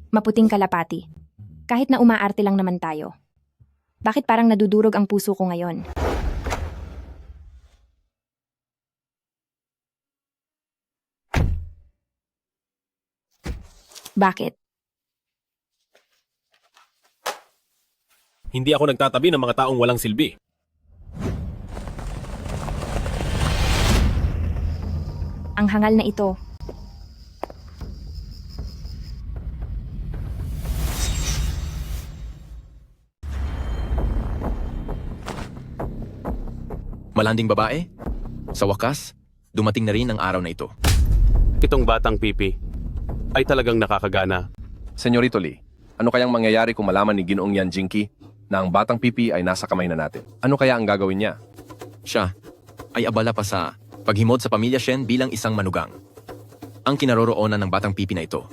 Maputing kalapati. Kahit na umaarte lang naman tayo. Bakit parang nadudurog ang puso ko ngayon? Bakit? Hindi ako nagtatabi ng mga taong walang silbi. Ang hangal na ito. Malanding babae, sa wakas, dumating na rin ang araw na ito. Itong batang pipi ay talagang nakakagana. Senyorito Lee, ano kayang mangyayari kung malaman ni Ginoong Yan Jinky na ang batang pipi ay nasa kamay na natin? Ano kaya ang gagawin niya? Siya ay abala pa sa paghimod sa pamilya Shen bilang isang manugang. Ang kinaroroonan ng batang pipi na ito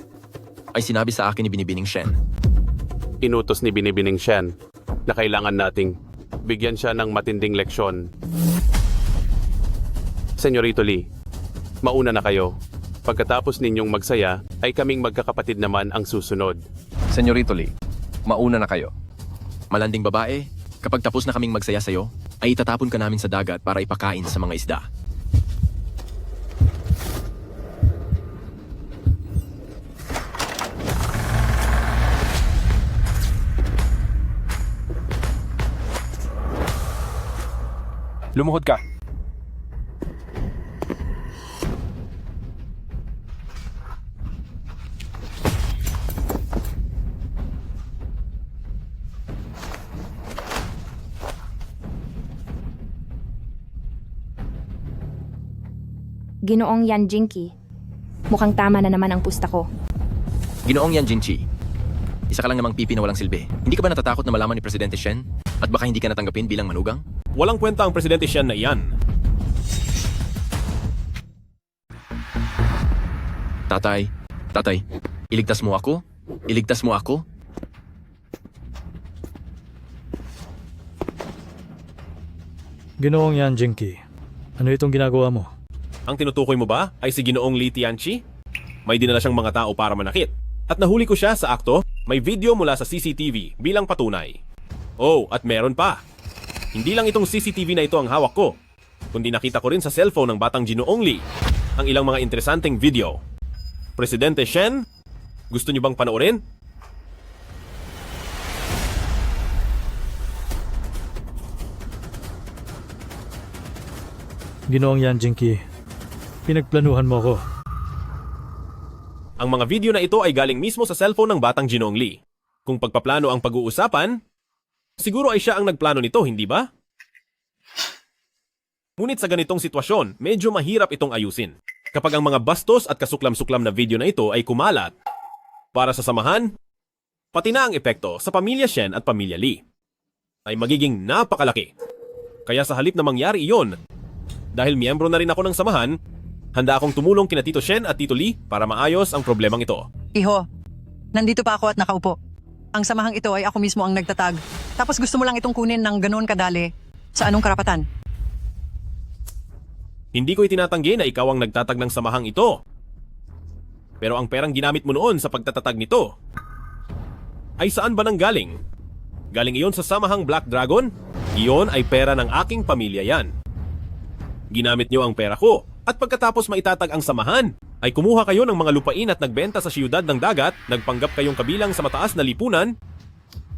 ay sinabi sa akin ni Binibining Shen. Inutos ni Binibining Shen na kailangan nating bigyan siya ng matinding leksyon. Senyorito Lee, mauna na kayo. Pagkatapos ninyong magsaya, ay kaming magkakapatid naman ang susunod. Senyorito Lee, mauna na kayo. Malanding babae, kapag tapos na kaming magsaya sa'yo, ay itatapon ka namin sa dagat para ipakain sa mga isda. Lumuhod ka. Ginoong Yan Jinky. Mukhang tama na naman ang pusta ko. Ginoong Yan Jinchi, isa ka lang namang pipi na walang silbi. Hindi ka ba natatakot na malaman ni Presidente Shen? At baka hindi ka natanggapin bilang manugang? Walang kwenta ang Presidente Shen na iyan. Tatay, iligtas mo ako? Iligtas mo ako? Ginoong Yan Jinky, ano itong ginagawa mo? Ang tinutukoy mo ba ay si Ginoong Li Tianchi? May dinala siyang mga tao para manakit. At nahuli ko siya sa akto, may video mula sa CCTV bilang patunay. Oh, at meron pa. Hindi lang itong CCTV na ito ang hawak ko, kundi nakita ko rin sa cellphone ng batang Ginoong Lee ang ilang mga interesanteng video. Presidente Shen, gusto niyo bang panoorin? Ginoong Yan Jinky, pinagplanuhan mo ako. Ang mga video na ito ay galing mismo sa cellphone ng batang Ginoong Lee. Kung pagpaplano ang pag-uusapan, siguro ay siya ang nagplano nito, hindi ba? Ngunit sa ganitong sitwasyon, medyo mahirap itong ayusin. Kapag ang mga bastos at kasuklam-suklam na video na ito ay kumalat, para sa samahan, pati na ang epekto sa pamilya Shen at pamilya Lee, ay magiging napakalaki. Kaya sa halip na mangyari iyon, dahil miyembro na rin ako ng samahan, handa akong tumulong kina Tito Shen at Tito Lee para maayos ang problemang ito. Iho, nandito pa ako at nakaupo. Ang samahang ito ay ako mismo ang nagtatag. Tapos gusto mo lang itong kunin ng ganoon kadali. Sa anong karapatan? Hindi ko itinatanggi na ikaw ang nagtatag ng samahang ito. Pero ang perang ginamit mo noon sa pagtatatag nito, ay saan ba nang galing? Galing iyon sa samahang Black Dragon? Iyon ay pera ng aking pamilya yan. Ginamit niyo ang pera ko, at pagkatapos maitatag ang samahan, ay kumuha kayo ng mga lupain at nagbenta sa siyudad ng dagat, nagpanggap kayong kabilang sa mataas na lipunan,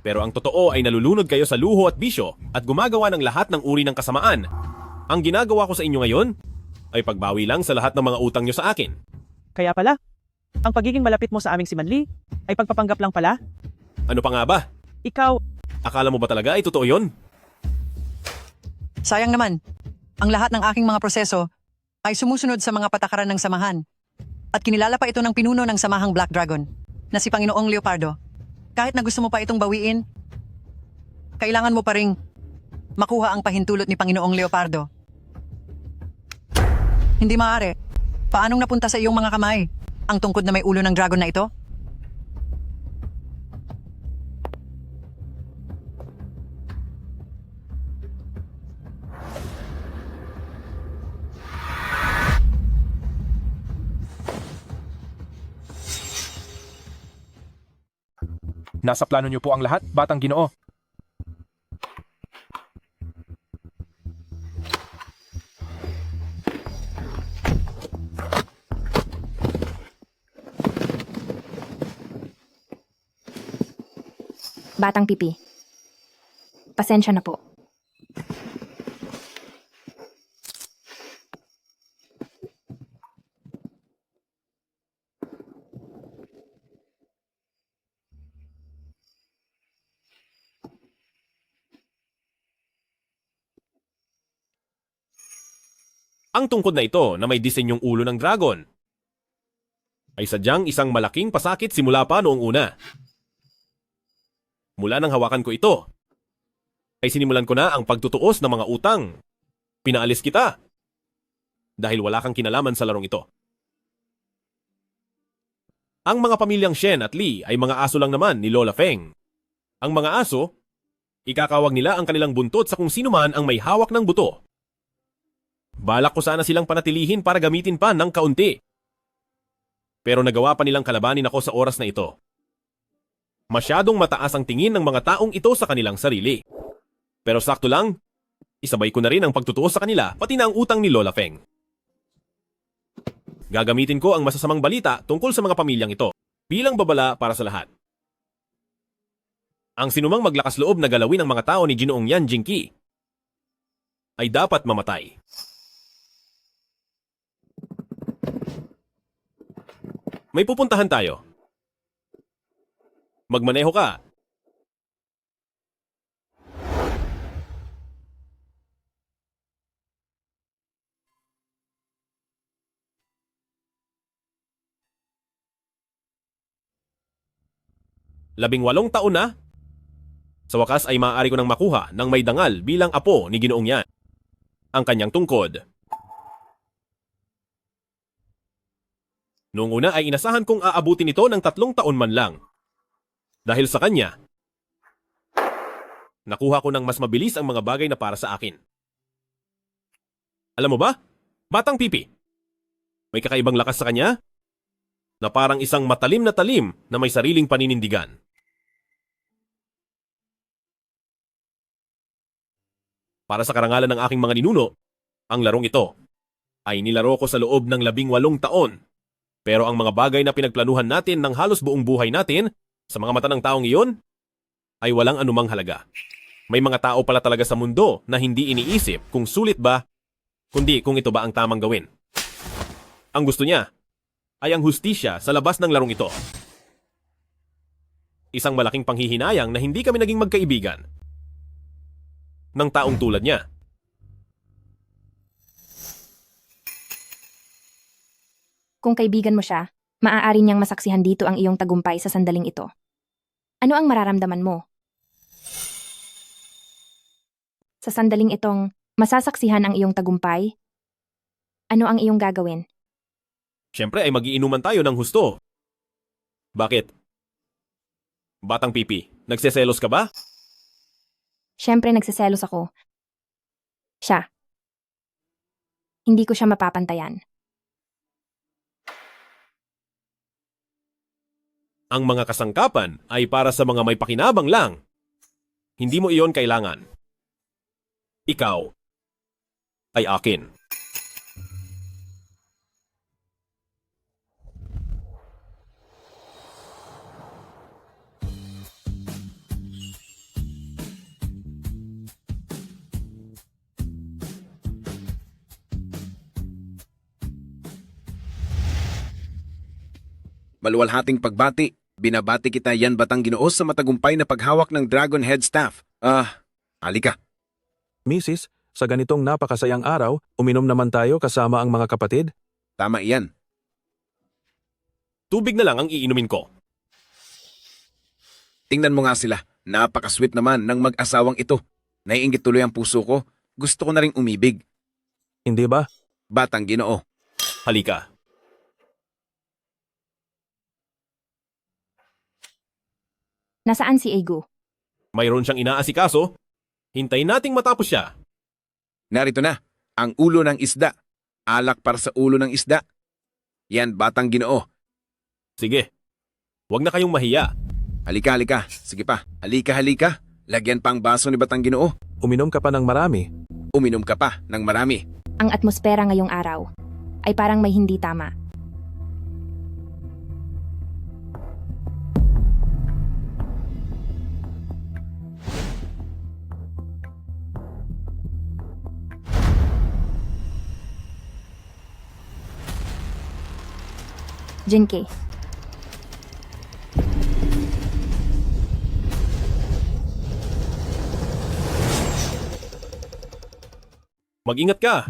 pero ang totoo ay nalulunod kayo sa luho at bisyo at gumagawa ng lahat ng uri ng kasamaan. Ang ginagawa ko sa inyo ngayon ay pagbawi lang sa lahat ng mga utang nyo sa akin. Kaya pala, ang pagiging malapit mo sa aming si Manli ay pagpapanggap lang pala? Ano pa nga ba? Ikaw, Akala mo ba talaga ay totoo yun? Sayang naman, ang lahat ng aking mga proseso ay sumusunod sa mga patakaran ng samahan. At kinilala pa ito ng pinuno ng samahang Black Dragon, na si Panginoong Leopardo. Kahit na gusto mo pa itong bawiin, kailangan mo pa ring makuha ang pahintulot ni Panginoong Leopardo. Hindi maaari. Paanong napunta sa iyong mga kamay ang tungkod na may ulo ng dragon na ito? Nasa plano niyo po ang lahat, Batang Ginoo. Batang Pipi, pasensya na po. Ang tungkod na ito na may disenyong ulo ng dragon ay sadyang isang malaking pasakit simula pa noong una. Mula nang hawakan ko ito, ay sinimulan ko na ang pagtutuos ng mga utang. Pinaalis kita dahil wala kang kinalaman sa larong ito. Ang mga pamilyang Shen at Lee ay mga aso lang naman ni Lola Feng. Ang mga aso, ikakawag nila ang kanilang buntot sa kung sino man ang may hawak ng buto. Balak ko sana silang panatilihin para gamitin pa ng kaunti. Pero nagawa pa nilang kalabanin ako sa oras na ito. Masyadong mataas ang tingin ng mga taong ito sa kanilang sarili. Pero sakto lang, isabay ko na rin ang pagtutuos sa kanila pati na ang utang ni Lola Feng. Gagamitin ko ang masasamang balita tungkol sa mga pamilyang ito bilang babala para sa lahat. Ang sinumang maglakas loob na galawin ang mga tao ni Ginoong Yan Jinky ay dapat mamatay. May pupuntahan tayo. Magmaneho ka. Labing-walong taon na. Sa wakas ay maaari ko nang makuha ng may dangal bilang apo ni Ginoong Yan ang kanyang tungkod. Noong una ay inasahan kong aabutin ito ng 3 taon man lang. Dahil sa kanya, nakuha ko ng mas mabilis ang mga bagay na para sa akin. Alam mo ba, Batang Pipi, may kakaibang lakas sa kanya? na parang isang matalim na talim na may sariling paninindigan. Para sa karangalan ng aking mga ninuno, ang larong ito ay nilaro ko sa loob ng 18 taon. Pero ang mga bagay na pinagplanuhan natin ng halos buong buhay natin, sa mga mata ng taong iyon, ay walang anumang halaga. May mga tao pala talaga sa mundo na hindi iniisip kung sulit ba, kundi kung ito ba ang tamang gawin. Ang gusto niya ay ang hustisya sa labas ng larong ito. Isang malaking panghihinayang na hindi kami naging magkaibigan ng taong tulad niya. Kung kaibigan mo siya, maaari niyang masaksihan dito ang iyong tagumpay sa sandaling ito. Ano ang mararamdaman mo? Sa sandaling itong masasaksihan ang iyong tagumpay, ano ang iyong gagawin? Siyempre ay magiinuman tayo ng husto. Bakit? Batang pipi, nagseselos ka ba? Siyempre nagsiselos ako. Siya. Hindi ko siya mapapantayan. Ang mga kasangkapan ay para sa mga may pakinabang lang. Hindi mo iyon kailangan. Ikaw ay akin. Maluwalhating pagbati. Binabati kita yan batang Ginoo sa matagumpay na paghawak ng Dragon Head Staff. Halika. Mrs., sa ganitong napakasayang araw, uminom naman tayo kasama ang mga kapatid? Tama iyan. Tubig na lang ang iinumin ko. Tingnan mo nga sila. Napakasweet naman ng mag-asawang ito. Naiinggit tuloy ang puso ko. Gusto ko na ring umibig. Hindi ba? Batang Ginoo. Halika. Nasaan si Ego? Mayroon siyang inaasikaso. Hintayin nating matapos siya. Narito na, ang ulo ng isda. Alak para sa ulo ng isda. Yan, batang Ginoo. Sige. Huwag na kayong mahiya. Halika, halika. Sige pa. Halika, halika. Lagyan pa ang baso ni batang Ginoo. Uminom ka pa ng marami. Uminom ka pa ng marami. Ang atmosfera ngayong araw ay parang may hindi tama. Jinky. Mag-ingat ka.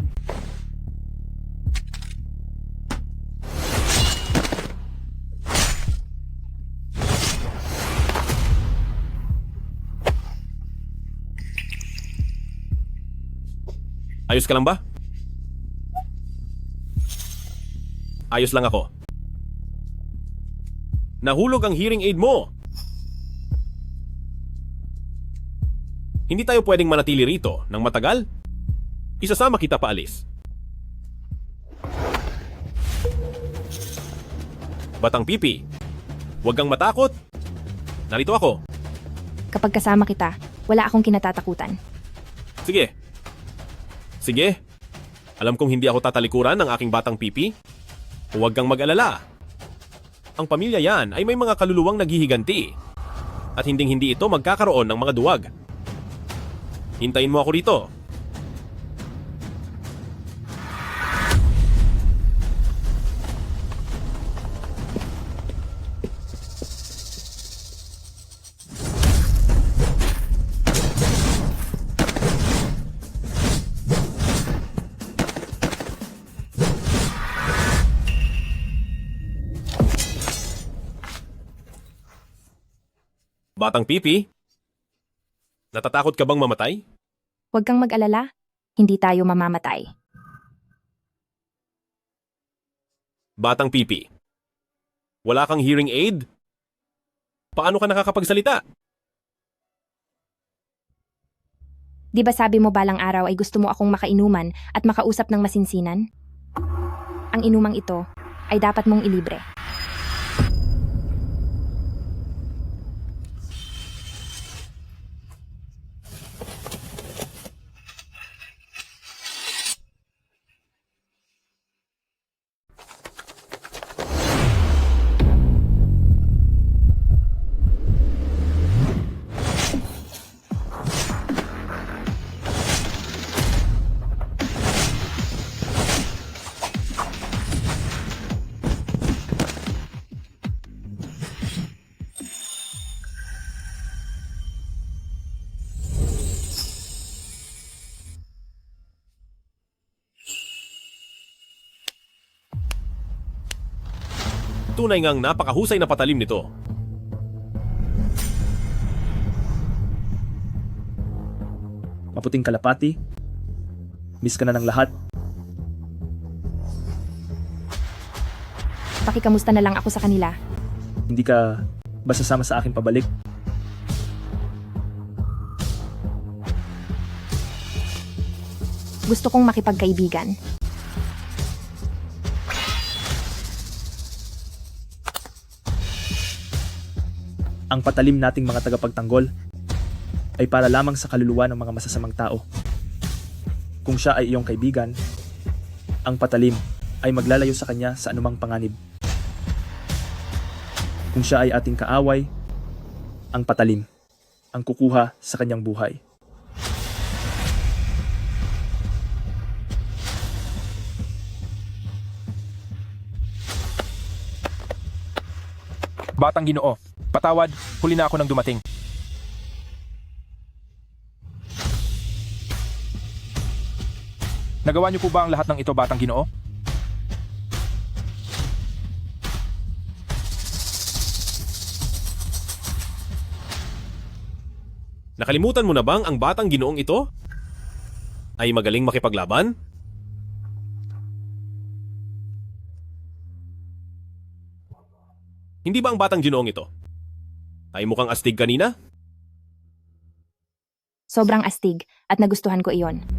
Ayos ka lang ba? Ayos lang ako. Nahulog ang hearing aid mo. Hindi tayo pwedeng manatili rito ng matagal. Isasama kita paalis. Batang pipi, huwag kang matakot. Narito ako. Kapag kasama kita, wala akong kinatatakutan. Sige. Sige. Alam kong hindi ako tatalikuran ng aking batang pipi. Huwag kang mag-alala. Ang pamilya yan ay may mga kaluluwang naghihiganti. At hinding-hindi ito magkakaroon ng mga duwag. Hintayin mo ako rito. Batang pipi, natatakot ka bang mamatay? Huwag kang mag-alala, hindi tayo mamamatay. Batang pipi, wala kang hearing aid? Paano ka nakakapagsalita? Di ba sabi mo balang araw ay gusto mo akong makainuman at makausap ng masinsinan? Ang inumang ito ay dapat mong ilibre. tunay ngang napakahusay na patalim nito. Maputing kalapati. Miss ka na ng lahat. Pakikamusta na lang ako sa kanila. Hindi ka ba sasama sa akin pabalik? Gusto kong makipagkaibigan. Ang patalim nating mga tagapagtanggol ay para lamang sa kaluluwa ng mga masasamang tao. Kung siya ay iyong kaibigan, ang patalim ay maglalayo sa kanya sa anumang panganib. Kung siya ay ating kaaway, ang patalim ang kukuha sa kanyang buhay. Batang Ginoo, patawad, huli na ako nang dumating. Nagawa niyo po ba ang lahat ng ito, Batang Ginoo? Nakalimutan mo na bang ang Batang Ginoong ito ay magaling makipaglaban? Hindi ba ang Batang Ginoong ito ay mukhang astig kanina? Sobrang astig at nagustuhan ko iyon.